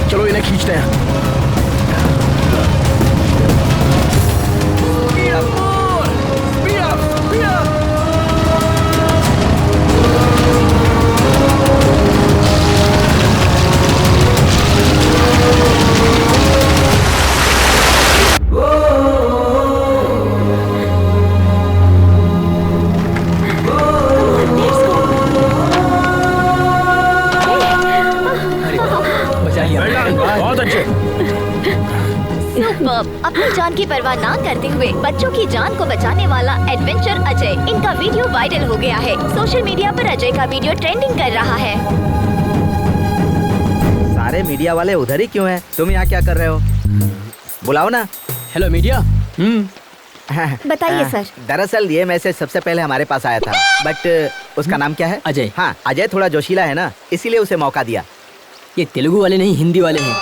चलो इन्हें खींचते हैं। बहुत अच्छे। सुपर्ब। अपनी जान की परवाह ना करते हुए बच्चों की जान को बचाने वाला एडवेंचर अजय, इनका वीडियो वायरल हो गया है। सोशल मीडिया पर अजय का वीडियो ट्रेंडिंग कर रहा है। सारे मीडिया वाले उधर ही क्यों हैं? तुम यहाँ क्या कर रहे हो? बुलाओ ना। Hello media. बताइए सर। दरअसल ये मैसेज सबसे पहले हमारे पास आया था, बट उसका नाम क्या है? अजय। हाँ, अजय थोड़ा जोशीला है ना, इसीलिए उसे मौका दिया। ये तेलुगु वाले नहीं, हिंदी वाले हैं।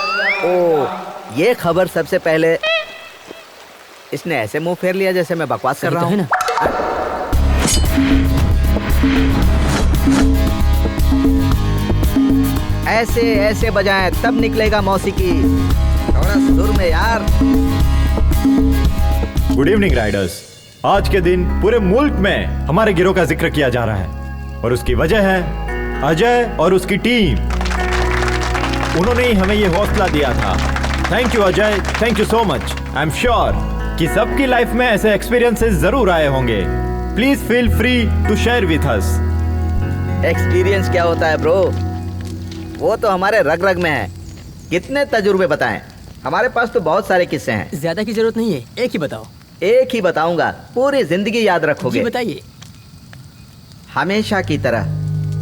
ओ, ये खबर सबसे पहले इसने ऐसे मुंह फेर लिया जैसे मैं बकवास कर रहा हूँ ना। ऐसे ऐसे बजाएं तब निकलेगा मौसीकी। थोड़ा सुर में यार। Good evening Riders. आज के दिन पूरे मुल्क में हमारे गिरोह का जिक्र किया जा रहा है और उसकी वजह है अजय और उसकी टीम। उन्होंने ही हमें ये हौसला दिया था। Thank you Ajay, thank you so much. I am sure कि सबकी लाइफ में ऐसे एक्सपीरियंसेस जरूर आए होंगे। Please feel free to share with us. Experience क्या होता है ब्रो? वो तो हमारे रग रग में है। कितने तजुर्बे बताएं? हमारे पास तो बहुत सारे किस्से हैं। ज्यादा की जरूरत नहीं है, एक ही बताओ। एक ही बताऊंगा, पूरी जिंदगी याद रखोगे। जी बताइए। हमेशा की तरह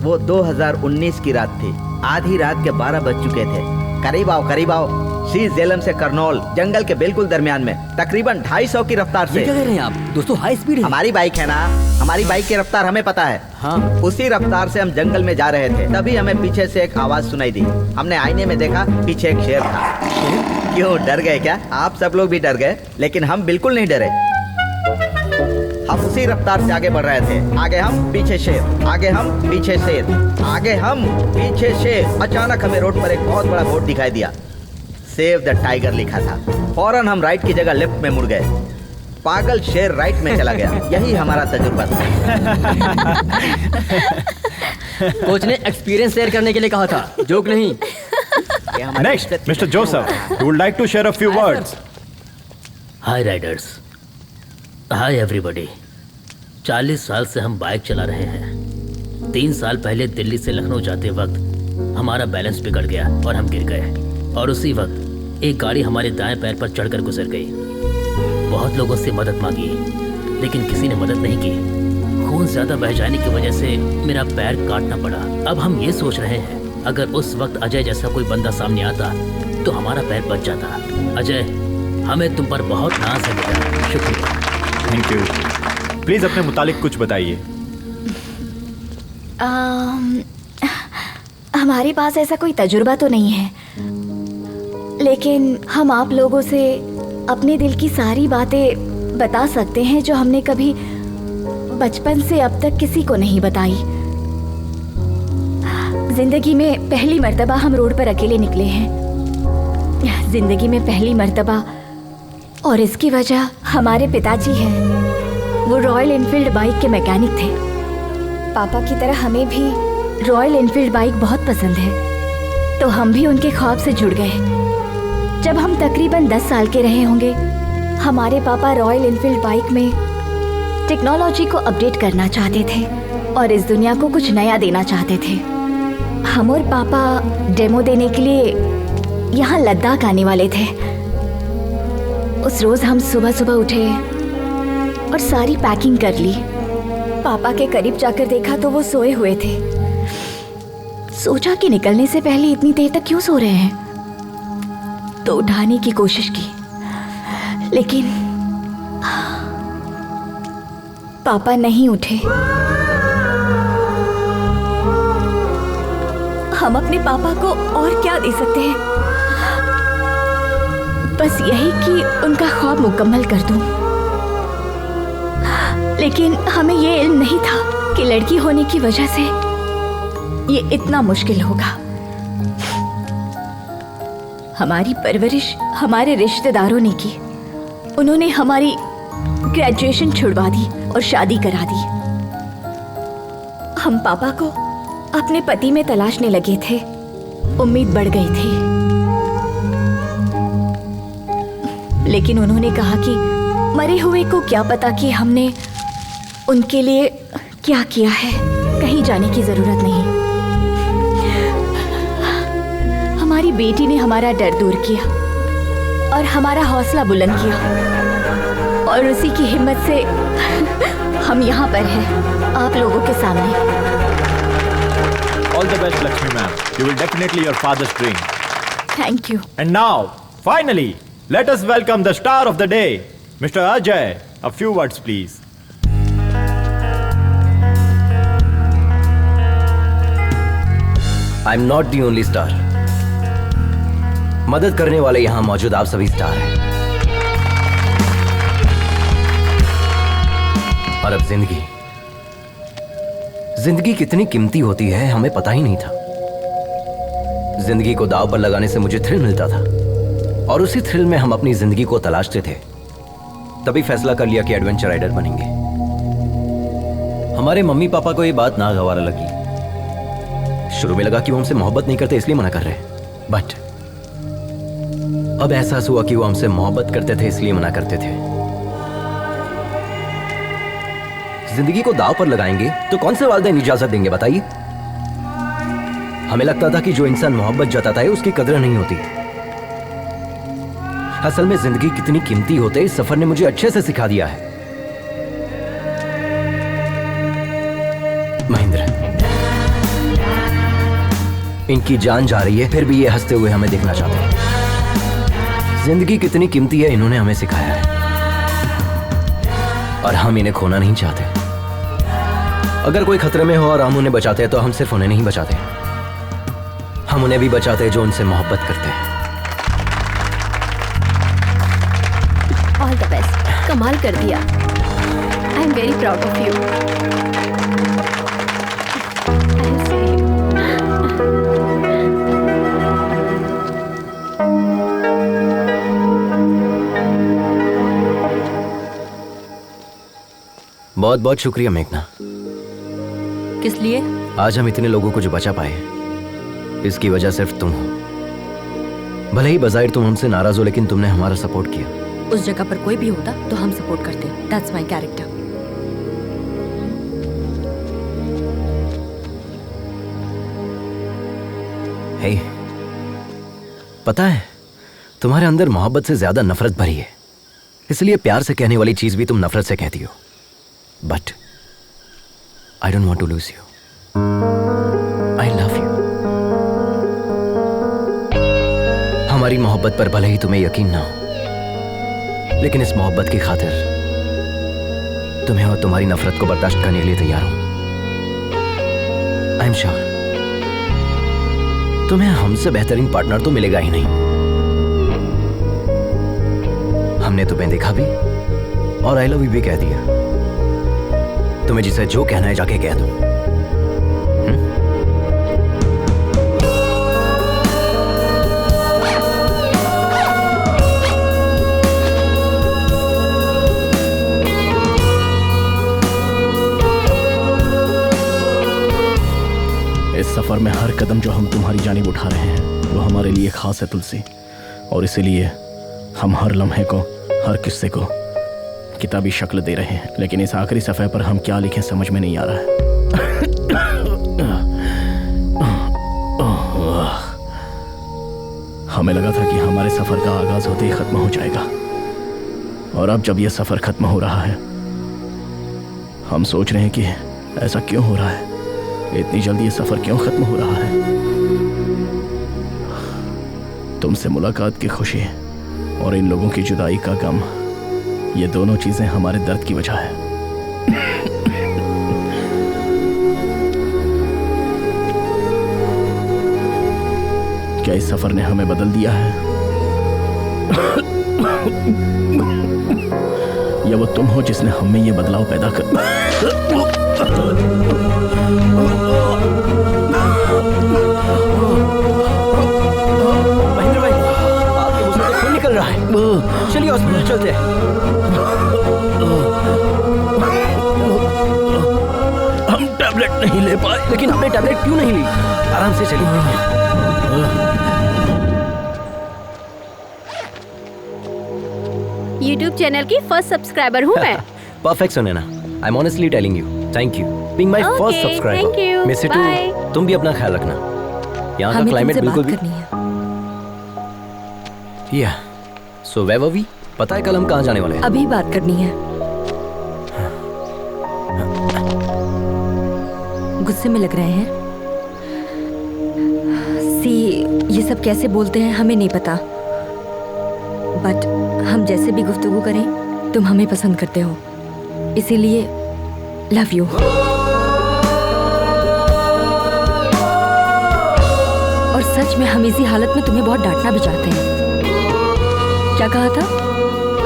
वो 2019 की रात थी। आधी रात के 12 बज चुके थे। करीब आओ श्री झेलम से करनौल, जंगल के बिल्कुल दरमियान में, तकरीबन 250 की रफ्तार से। ये क्या कह रहे हैं आप? दोस्तों हाई स्पीड है। हमारी बाइक है ना, हमारी बाइक की रफ्तार हमें पता है। हाँ। उसी रफ्तार से हम जंगल में जा रहे थे, तभी हमें पीछे से एक आवाज सुनाई दी। हमने आईने में देखा, पीछे एक शेर था। क्यों डर गए क्या? आप सब लोग भी डर गए, लेकिन हम बिल्कुल नहीं डरे। हम उसी रफ्तार से आगे बढ़ रहे थे। आगे हम, पीछे शेर, आगे हम, पीछे शेर, आगे हम, पीछे शेर। अचानक हमें रोड पर एक बहुत बड़ा बोर्ड दिखाई दिया। सेव द टाइगर लिखा था। फौरन हम राइट की जगह लेफ्ट में मुड़ गए। पागल शेर राइट में चला गया। यही हमारा तजुर्बा था। कोच ने एक्सपीरियंस शेयर करने के लिए कहा था, जोक नहीं। Next mister Joseph, you would like to share a few words. Hi riders, hi everybody. 40 साल से हम बाइक चला रहे हैं। 3 साल पहले दिल्ली से लखनऊ जाते वक्त हमारा बैलेंस बिगड़ गया और हम गिर गए, और उसी वक्त एक गाड़ी हमारे दाएं पैर पर चढ़कर गुजर गई। बहुत लोगों से मदद मांगी, लेकिन किसी ने मदद नहीं की। खून ज्यादा बह जाने की वजह से मेरा पैर काटना पड़ा। अब हम ये सोच रहे हैं, अगर उस वक्त अजय जैसा कोई बंदा सामने आता तो हमारा पैर बच जाता। अजय, हमें तुम पर बहुत नाज है बेटा। शुक्रिया। Thank you. प्लीज अपने मुतालिक कुछ बताइए। हमारे पास ऐसा कोई तजुर्बा तो नहीं है, लेकिन हम आप लोगों से अपने दिल की सारी बातें बता सकते हैं जो हमने कभी बचपन से अब तक किसी को नहीं बताई। जिंदगी में पहली मर्तबा हम रोड पर अकेले निकले हैं। जिंदगी में पहली मर्तबा, और इसकी वजह हमारे पिताजी हैं। वो रॉयल एनफील्ड बाइक के मैकेनिक थे। पापा की तरह हमें भी रॉयल एनफील्ड बाइक बहुत पसंद है, तो हम भी उनके ख्वाब से जुड़ गए। जब हम तकरीबन 10 साल के रहे होंगे, हमारे पापा रॉयल एनफील्ड बाइक में टेक्नोलॉजी को अपडेट करना चाहते थे और इस दुनिया को कुछ नया देना चाहते थे। हम और पापा डेमो देने के लिए यहाँ लद्दाख आने वाले थे। उस रोज हम सुबह सुबह उठे और सारी पैकिंग कर ली। पापा के करीब जाकर देखा तो वो सोए हुए थे। सोचा कि निकलने से पहले इतनी देर तक क्यों सो रहे हैं, तो उठाने की कोशिश की, लेकिन पापा नहीं उठे। हम अपने पापा को और क्या दे सकते हैं, बस यही कि उनका ख्वाब मुकम्मल कर दूं। लेकिन हमें ये इल्म नहीं था कि लड़की होने की वजह से ये इतना मुश्किल होगा। हमारी परवरिश हमारे रिश्तेदारों ने की। उन्होंने हमारी ग्रेजुएशन छुड़वा दी और शादी करा दी। हम पापा को अपने पति में तलाशने लगे थे। उम्मीद बढ़ गई थी, लेकिन उन्होंने कहा कि मरे हुए को क्या पता कि हमने उनके लिए क्या किया है, कहीं जाने की जरूरत नहीं। हमारी बेटी ने हमारा डर दूर किया और हमारा हौसला बुलंद किया, और उसी की हिम्मत से हम यहाँ पर हैं, आप लोगों के सामने। All the best, Lakshmi ma'am. You will definitely your father's dream. Thank you. And now, finally, let us welcome the star of the day, Mr. Ajay. A few words, please. I'm not the only star. मदद करने वाले यहां मौजूद आप सभी star हैं। और अब जिंदगी कितनी कीमती होती है हमें पता ही नहीं था। जिंदगी को दांव पर लगाने से मुझे थ्रिल मिलता था, और उसी थ्रिल में हम अपनी जिंदगी को तलाशते थे। तभी फैसला कर लिया कि एडवेंचर राइडर बनेंगे। हमारे मम्मी पापा को ये बात नागवार लगी। शुरू में लगा कि वो हमसे मोहब्बत नहीं करते इसलिए मना कर रहे हैं, बट अब एहसास हुआ कि वो हमसे मोहब्बत करते थे इसलिए मना करते थे। जिंदगी को दांव पर लगाएंगे तो कौन से वालिदैन इजाजत देंगे बताइए। हमें लगता था कि जो इंसान मोहब्बत जताता है उसकी कदर नहीं होती। असल में जिंदगी कितनी कीमती होते इस सफर ने मुझे अच्छे से सिखा दिया है। महेंद्र, इनकी जान जा रही है फिर भी ये हंसते हुए हमें देखना चाहते हैं। जिंदगी कितनी कीमती है इन्होंने हमें सिखाया है, और हम इन्हें खोना नहीं चाहते। अगर कोई खतरे में हो और हम उन्हें बचाते हैं तो हम सिर्फ उन्हें नहीं बचाते, हम उन्हें भी बचाते हैं जो उनसे मोहब्बत करते हैं। ऑल द बेस्ट, कमाल कर दिया। I am very proud of you. बहुत बहुत शुक्रिया मेघना। किस लिए? आज हम इतने लोगों को जो बचा पाए, इसकी वजह सिर्फ तुम हो। भले ही बज़ाहिर तुम हमसे नाराज हो, लेकिन तुमने हमारा सपोर्ट किया। उस जगह पर कोई भी होता तो हम सपोर्ट करते। That's my character. हे, पता है तुम्हारे अंदर मोहब्बत से ज्यादा नफरत भरी है, इसलिए प्यार से कहने वाली चीज भी तुम नफरत से कहती हो। But I don't want to lose you. I love you. हमारी मोहब्बत पर भले ही तुम्हें यकीन ना हो, लेकिन इस मोहब्बत की खातिर तुम्हें और तुम्हारी नफरत को बर्दाश्त करने के लिए तैयार हूं। आई एम श्योर तुम्हें हमसे बेहतरीन पार्टनर तो मिलेगा ही नहीं। हमने तुम्हें देखा भी और आई लव यू भी कह दिया। तुम्हें जिसे जो कहना है जाके कह दो। इस सफर में हर कदम जो हम तुम्हारी जानिब उठा रहे हैं वो हमारे लिए खास है तुलसी, और इसीलिए हम हर लम्हे को, हर किस्से को किताबी शक्ल दे रहे हैं। लेकिन इस आखिरी सफ़े पर हम क्या लिखें समझ में नहीं आ रहा है। हमें लगा था कि हमारे सफर का आगाज होते ही खत्म हो जाएगा, और अब जब यह सफर खत्म हो रहा है हम सोच रहे हैं कि ऐसा क्यों हो रहा है, इतनी जल्दी ये सफर क्यों खत्म हो रहा है। तुमसे मुलाकात की खुशी और इन लोगों की जुदाई का गम, ये दोनों चीजें हमारे दर्द की वजह है। क्या इस सफर ने हमें बदल दिया है, या वो तुम हो जिसने हम में ये बदलाव पैदा कर। महेंद्र भाई, आपके मुंह से तो खून निकल रहा है। चलिए हॉस्पिटल चलते हैं। हम टैबलेट नहीं ले पाए। लेकिन हमने टैबलेट क्यों नहीं ली? आराम से चलिए। YouTube चैनल की फर्स्ट सब्सक्राइबर हूँ मैं। Perfect Sunaina, I am honestly telling you, thank you being my first Okay, subscriber. thank you. Miss it, Bye. तुम भी अपना ख्याल रखना। यहाँ का क्लाइमेट बिल्कुल भी। या सो वेयर वर वी? पता है कल हम कहाँ जाने वाले हैं? अभी बात करनी है। गुस्से में लग रहे हैं। सी, ये सब कैसे बोलते हैं हमें नहीं पता, बट हम जैसे भी गुफ्तगू करें तुम हमें पसंद करते हो, इसीलिए लव यू। और सच में हम इसी हालत में तुम्हें बहुत डांटना भी चाहते हैं। क्या कहा था?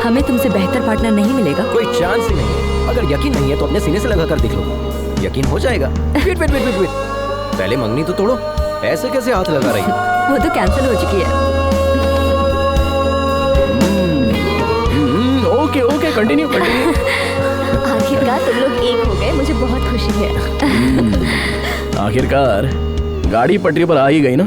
हमें तुमसे बेहतर पार्टनर नहीं मिलेगा। कोई चांस ही नहीं है। अगर यकीन नहीं है तो अपने सीने से लगा कर देख लो, यकीन हो जाएगा। Wait wait wait wait wait, पहले मंगनी तो तोड़ो, ऐसे कैसे हाथ लगा रही? वो तो कैंसिल हो चुकी है। Okay okay, continue continue. आखिरकार तुम लोग एक हो गए, मुझे बहुत खुशी है। आखिरकार गाड़ी पटरी पर आ ही गई ना।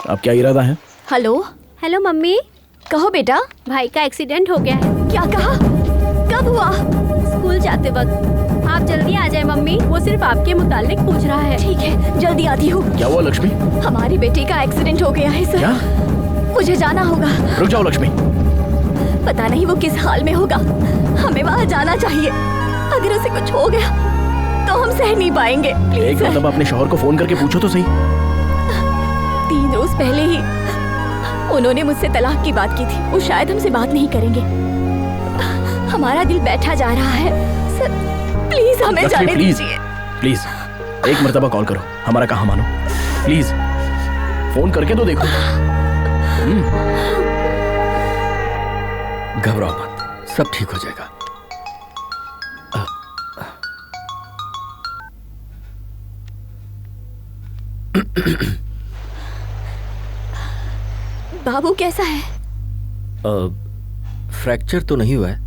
अब क्या इरादा है? Hello hello mummy. कहो बेटा। भाई का एक्सीडेंट हो गया है। क्या कहा? कब हुआ? स्कूल जाते वक्त। आप जल्दी आ जाए मम्मी, वो सिर्फ आपके मुतालिक पूछ रहा है। ठीक है, जल्दी आती हूँ। क्या हुआ लक्ष्मी? हमारी बेटी का एक्सीडेंट हो गया है सर। क्या? मुझे जाना होगा। रुक जाओ लक्ष्मी। पता नहीं वो किस हाल में होगा, हमें वहाँ जाना चाहिए। अगर उसे कुछ हो गया तो हम सह नहीं पाएंगे। एक मतलब अपने शौहर को फोन करके पूछो तो सही। 3 रोज पहले ही उन्होंने मुझसे तलाक की बात की थी। वो शायद हमसे बात नहीं करेंगे। हमारा दिल बैठा जा रहा है सर, प्लीज हमें जाने दीजिए। प्लीज एक मर्तबा कॉल करो, हमारा कहा मानो। प्लीज फोन करके तो देखो। घबराओ मत, सब ठीक हो जाएगा। बाबू कैसा है? फ्रैक्चर तो नहीं हुआ है,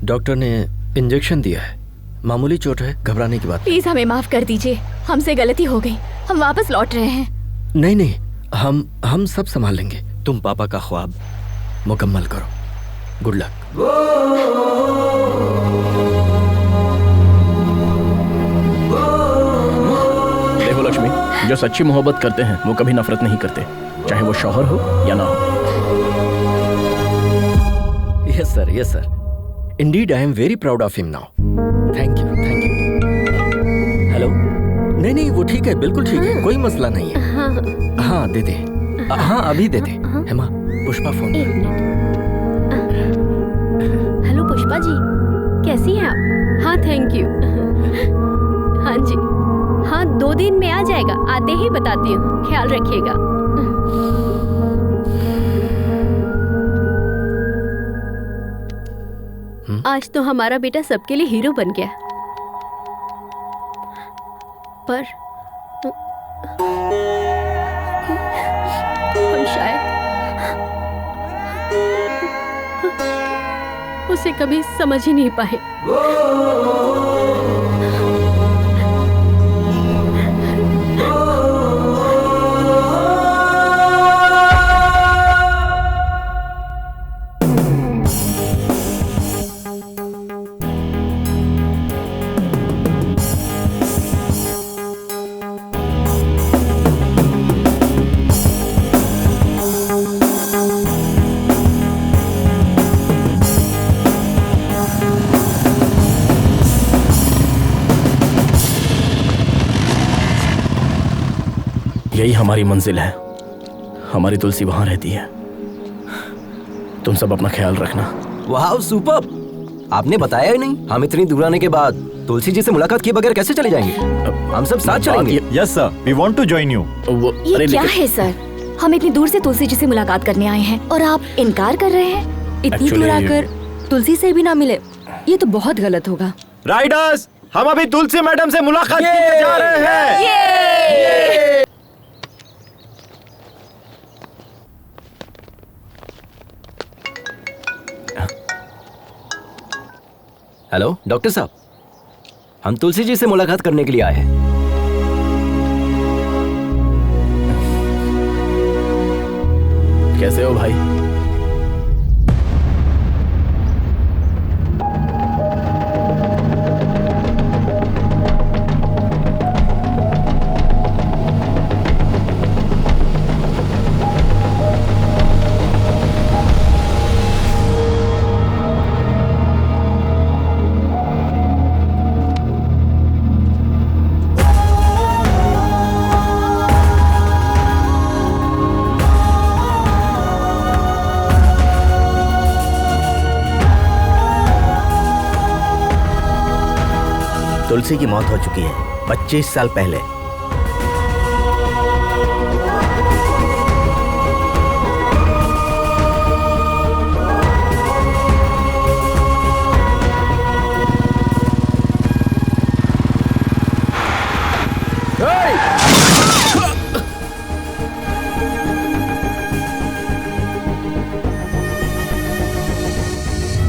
डॉक्टर ने इंजेक्शन दिया है, मामूली चोट है, घबराने की बात। प्लीज हमें माफ कर दीजिए, हमसे गलती हो गई, हम वापस लौट रहे हैं। नहीं नहीं, हम सब संभाल लेंगे। तुम पापा का ख्वाब मुकम्मल करो। Good luck. देखो लक्ष्मी, जो सच्ची मोहब्बत करते हैं वो कभी नफरत नहीं करते, चाहे वो शौहर हो या ना हो। Yes sir, yes sir. Indeed I am very proud of him now. Thank you, thank you. Hello? नहीं नहीं, वो ठीक है, बिल्कुल ठीक है, कोई मसला नहीं है। हाँ दे दे। हाँ अभी दे दे। हेमा, पुष्पा फोन। एक मिनट। हेलो पुष्पा जी, कैसी हैं आप? हाँ थैंक यू। हाँ जी, हाँ 2 दिन में आ जाएगा, आते ही बताती हूँ, ख्याल रखिएगा। आज तो हमारा बेटा सबके लिए हीरो बन गया, पर हम शायद उसे कभी समझ ही नहीं पाए। यही हमारी मंजिल है। हमारी तुलसी वहां रहती है। तुम सब अपना ख्याल रखना। वाह सुपर्ब! आपने बताया ही नहीं। हम इतनी दूर आने के बाद तुलसी जी से मुलाकात किए बगैर कैसे चले जाएंगे? हम सब साथ चलेंगे। Yes sir, we want to join you. ये क्या है सर? हम इतनी दूर से तुलसी जी से मुलाकात करने आए हैं और आप इनकार कर रहे हैं? इतनी दूर आकर तुलसी से भी ना मिले, ये तो बहुत गलत होगा। राइडर्स, हम अभी तुलसी मैडम से मुलाकात करने जा रहे हैं। हेलो डॉक्टर साहब, हम तुलसी जी से मुलाकात करने के लिए आए हैं। कैसे हो भाई? तुलसी की मौत हो चुकी है 25 साल पहले।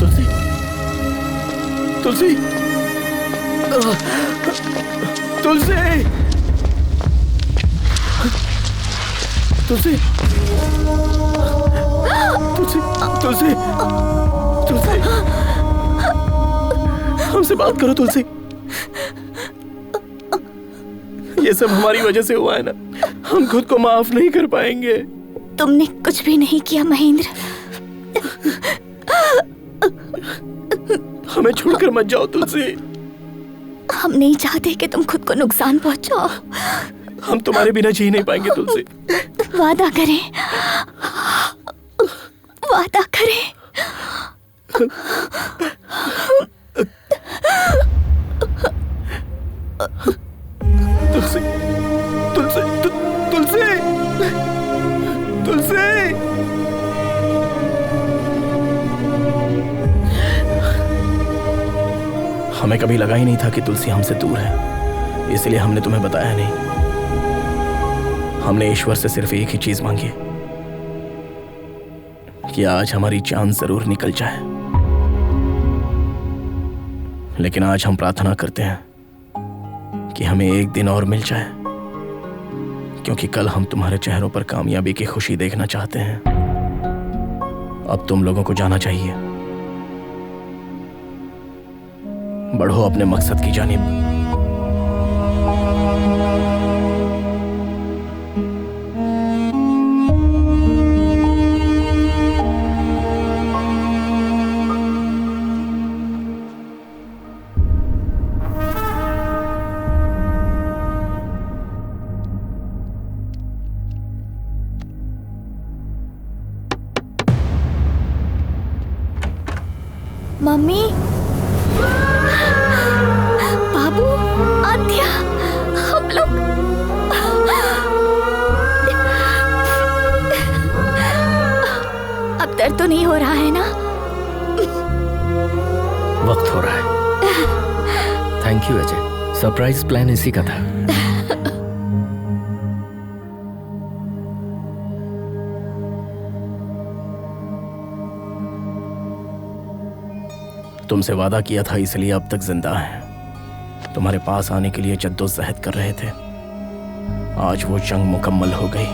तुलसी, तुलसी, तुलसी, तुलसी, तुलसी, तुलसी, तुलसी, हमसे बात करो तुलसी। ये सब हमारी वजह से हुआ है ना, हम खुद को माफ नहीं कर पाएंगे। तुमने कुछ भी नहीं किया महेंद्र। हमें छोड़कर मत जाओ तुलसी। हम नहीं चाहते कि तुम खुद को नुकसान पहुंचाओ। हम तुम्हारे बिना जी नहीं पाएंगे तुलसी। वादा करें, वादा करें। तुलसी, तुलसी, तुलसी, तुलसी। हमें कभी लगा ही नहीं था कि तुलसी हमसे दूर है, इसलिए हमने तुम्हें बताया नहीं। हमने ईश्वर से सिर्फ एक ही चीज मांगी कि आज हमारी जान जरूर निकल जाए, लेकिन आज हम प्रार्थना करते हैं कि हमें एक दिन और मिल जाए, क्योंकि कल हम तुम्हारे चेहरों पर कामयाबी की खुशी देखना चाहते हैं। अब तुम लोगों को जाना चाहिए। बढ़ो अपने मकसद की जानिब। मम्मी, बाबू, आद्या, हम लोग अब दर्द तो नहीं हो रहा है ना? वक्त हो रहा है। Thank you Ajay, surprise plan इसी का था। तुमसे वादा किया था, इसलिए अब तक जिंदा हैं। तुम्हारे पास आने के लिए जद्दोजहद कर रहे थे। आज वो जंग मुकम्मल हो गई।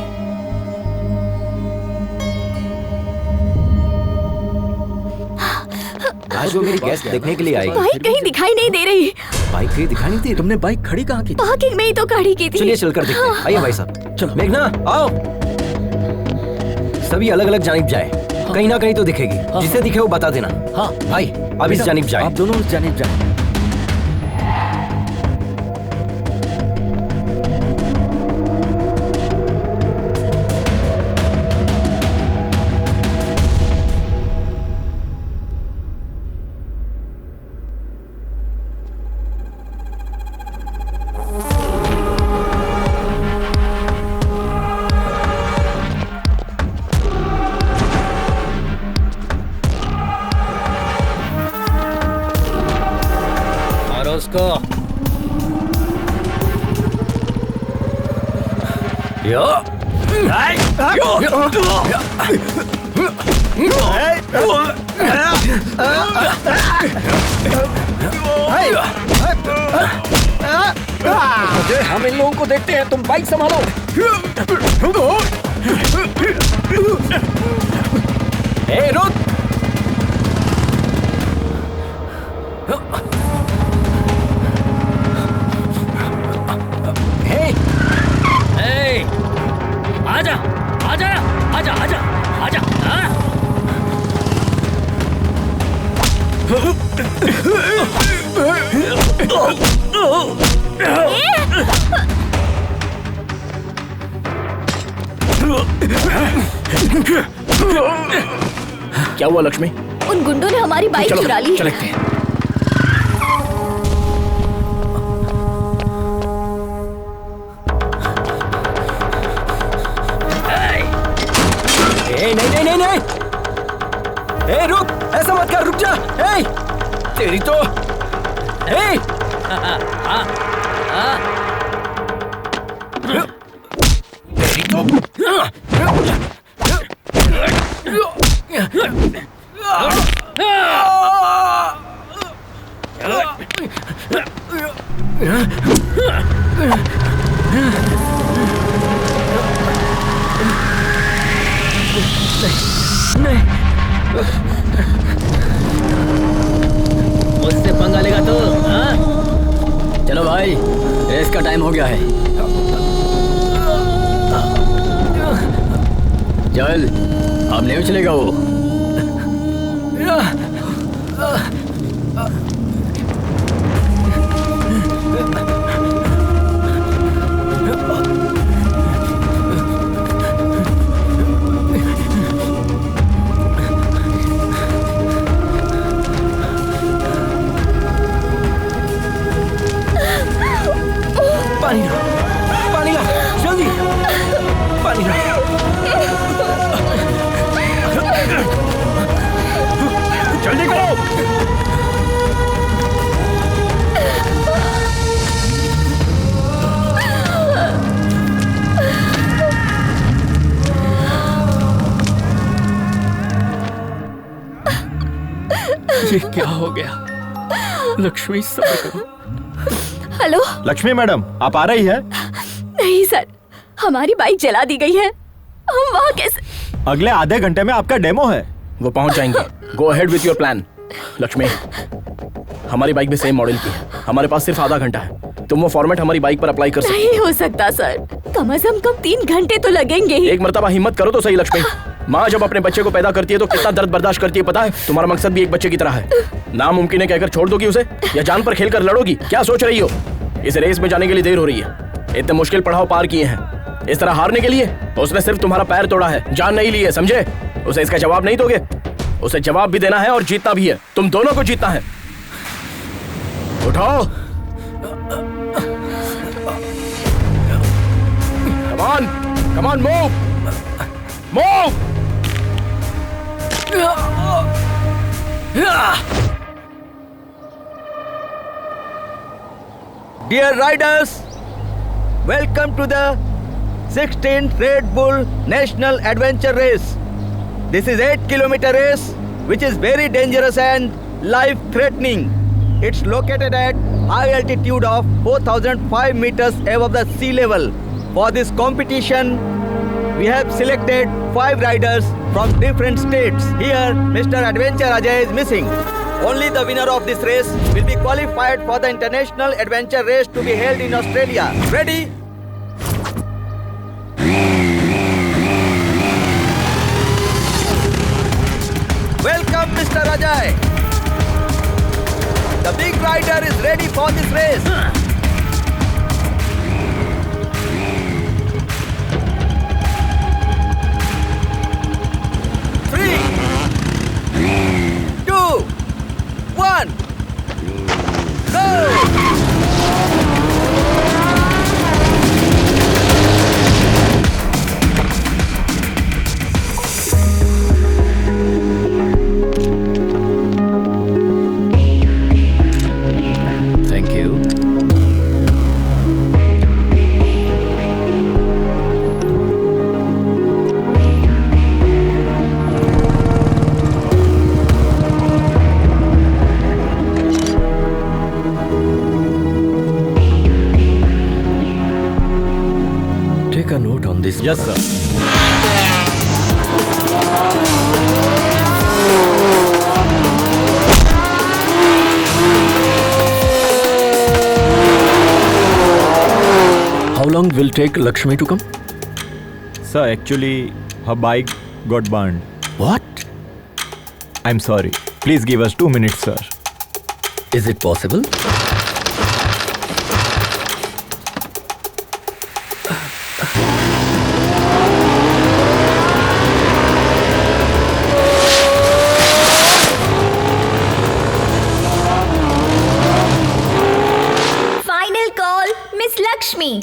आज वो मेरी गैस देखने के लिए आई। बाइक कहीं दिखाई नहीं दे रही। बाइक कहीं दिखाई नहीं दे रही? तुमने बाइक खड़ी कहाँ की? पार्किंग में ही तो खड़ी की थी। चलिए चलकर देखते हैं। आइए भाई साहब। चलो मेघना आओ। सभी अलग अलग जानिब जाए। कहीं ना कहीं तो दिखेगी। जिसे दिखे वो बता देना। हाँ भाई अब इस जानिब जाए। आप दोनों उस जानिब जाए। हम इन लोगों को देखते हैं, तुम बाइक संभालो। ए, रुक। आजा आजा आजा आजा आजा। क्या हुआ लक्ष्मी? उन गुंडों ने हमारी बाइक चुरा ली। चलते हैं। नहीं नहीं नहीं नहीं, ए रुक, ऐसा मत कर, रुक जा। ए, तेरी तो ए, तेरी तो मुझसे पंगा लेगा तो हाँ? चलो भाई, रेस का टाइम हो गया है। चल, अब नहीं उछलेगा वो। पानी ला, पानी ला, जल्दी, पानी ला। जल्दी करो। ये क्या हो गया? लक्ष्मी, सब्र करो। हेलो लक्ष्मी मैडम, आप आ रही है? नहीं सर, हमारी बाइक जला दी गई है। हम वहाँ कैसे? अगले आधे घंटे में आपका डेमो है। वो पहुंच जाएंगे। Go ahead with your plan. Lakshmi, हमारी बाइक भी सेम मॉडल की है, हमारे पास सिर्फ आधा घंटा है। तुम वो फॉर्मेट हमारी बाइक पर अप्लाई कर सकते हो। नहीं हो सकता सर, कम से कम 3 घंटे तो लगेंगे ही। एक मर्तबा हिम्मत करो तो सही लक्ष्मी। माँ जब अपने बच्चे को पैदा करती है तो कितना दर्द बर्दाश्त करती है पता है? तुम्हारा मकसद भी एक बच्चे की तरह है। नामुमकिन है कहकर छोड़ दोगी उसे, या जान पर खेल कर लड़ोगी? क्या सोच रही हो? इस रेस में जाने के लिए देर हो रही है। इतने मुश्किल पड़ाव पार किए हैं, इस तरह हारने के लिए? उसने सिर्फ तुम्हारा पैर तोड़ा है, जान नहीं ली है, समझे? उसे इसका जवाब नहीं दोगे? उसे जवाब भी देना है और जीतना भी है। तुम दोनों को जीतना है। उठाओ। Come on, come on, move, move. Dear riders, welcome to the 16th Red Bull National Adventure Race. This is 8-kilometer race which is very dangerous and life-threatening. It's located at high altitude of 4,005 meters above the sea level. For this competition, we have selected 5 riders from different states. Here, Mr. Adventure Ajay is missing. Only the winner of this race will be qualified for the International Adventure Race to be held in Australia. Ready? Welcome, Mr. Ajay. The big rider is ready for this race. Three, 2, 1, go! Thank you. out on this. Yes, sir. How long will take Lakshmi to come? Sir, actually, her bike got burned. What? I'm sorry. Please give us 2 minutes, sir. Is it possible? Final call, Miss Lakshmi.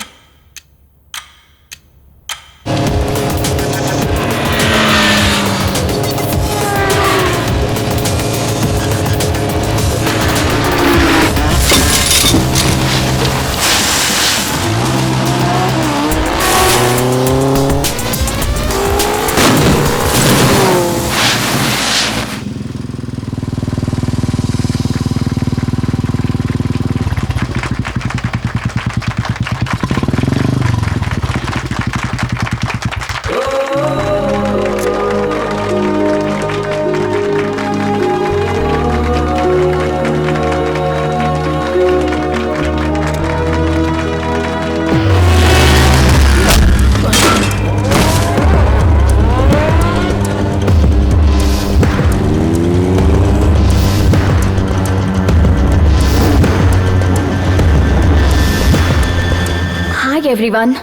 Hi everyone.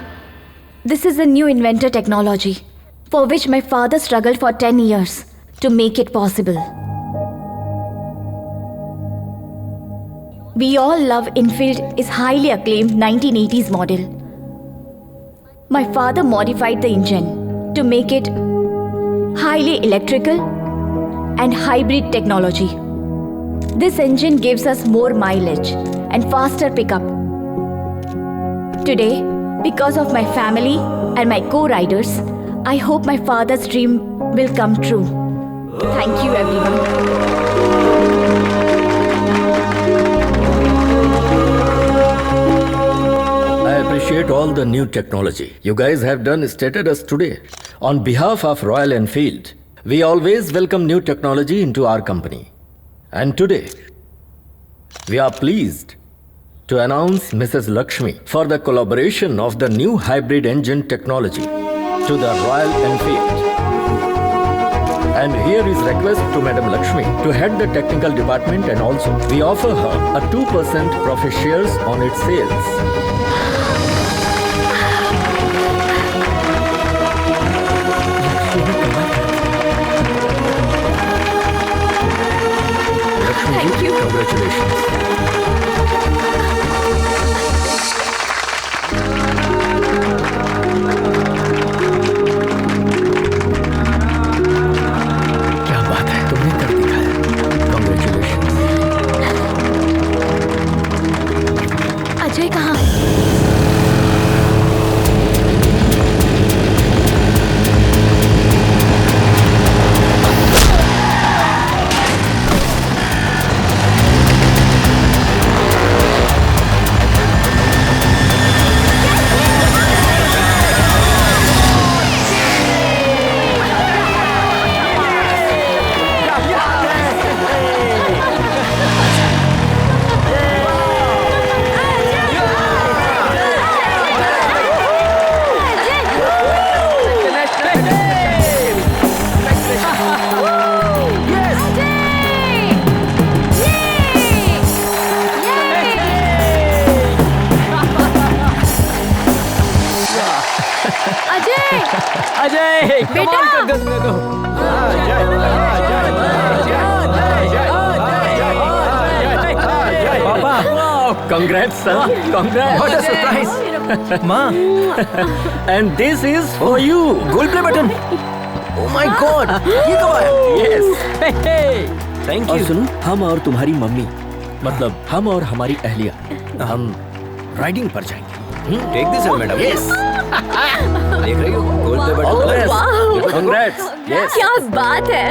This is a new inventor technology for which my father struggled for 10 years to make it possible. We all love Enfield is highly acclaimed 1980s model. My father modified the engine to make it highly electrical and hybrid technology. This engine gives us more mileage and faster pickup. Today, because of my family and my co-riders, I hope my father's dream will come true. Thank you, everyone. I appreciate all the new technology you guys have done stated us today. On behalf of Royal Enfield, we always welcome new technology into our company. And today, we are pleased to announce Mrs. Lakshmi for the collaboration of the new hybrid engine technology to the Royal Enfield. And here is request to Madam Lakshmi to head the technical department, and also we offer her a 2% profit shares on its sales. Thank you. Congratulations. क्या बात है, तुमने कर दिखाया। Congratulations. Ajay कहाँ है? अजय बेटा! कमाल कर दिया तुमने तो। Papa, congrats, son. Congrats. What a surprise. माँ, And this is for you. Goal play button. Oh my God, ये कब आया? Yes. Thank और you. सुनो, हम और तुम्हारी मम्मी, मतलब हम और हमारी अहलिया, हम राइडिंग पर जाएंगे. Take this madam. Yes. देख रही हो गोल play All the button. best. Congrats. Yes. क्या बात है?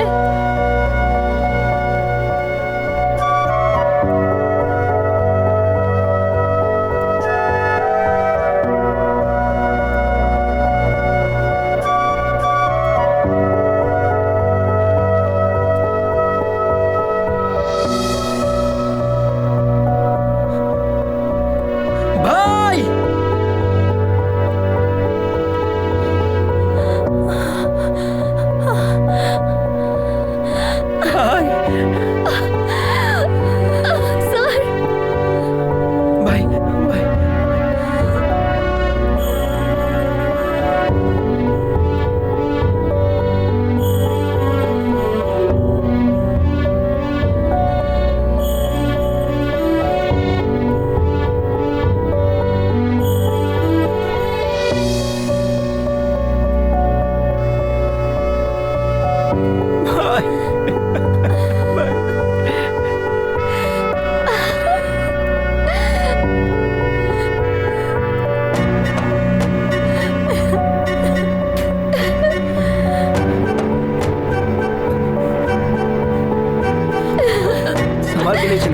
संभाल के ले चलिए।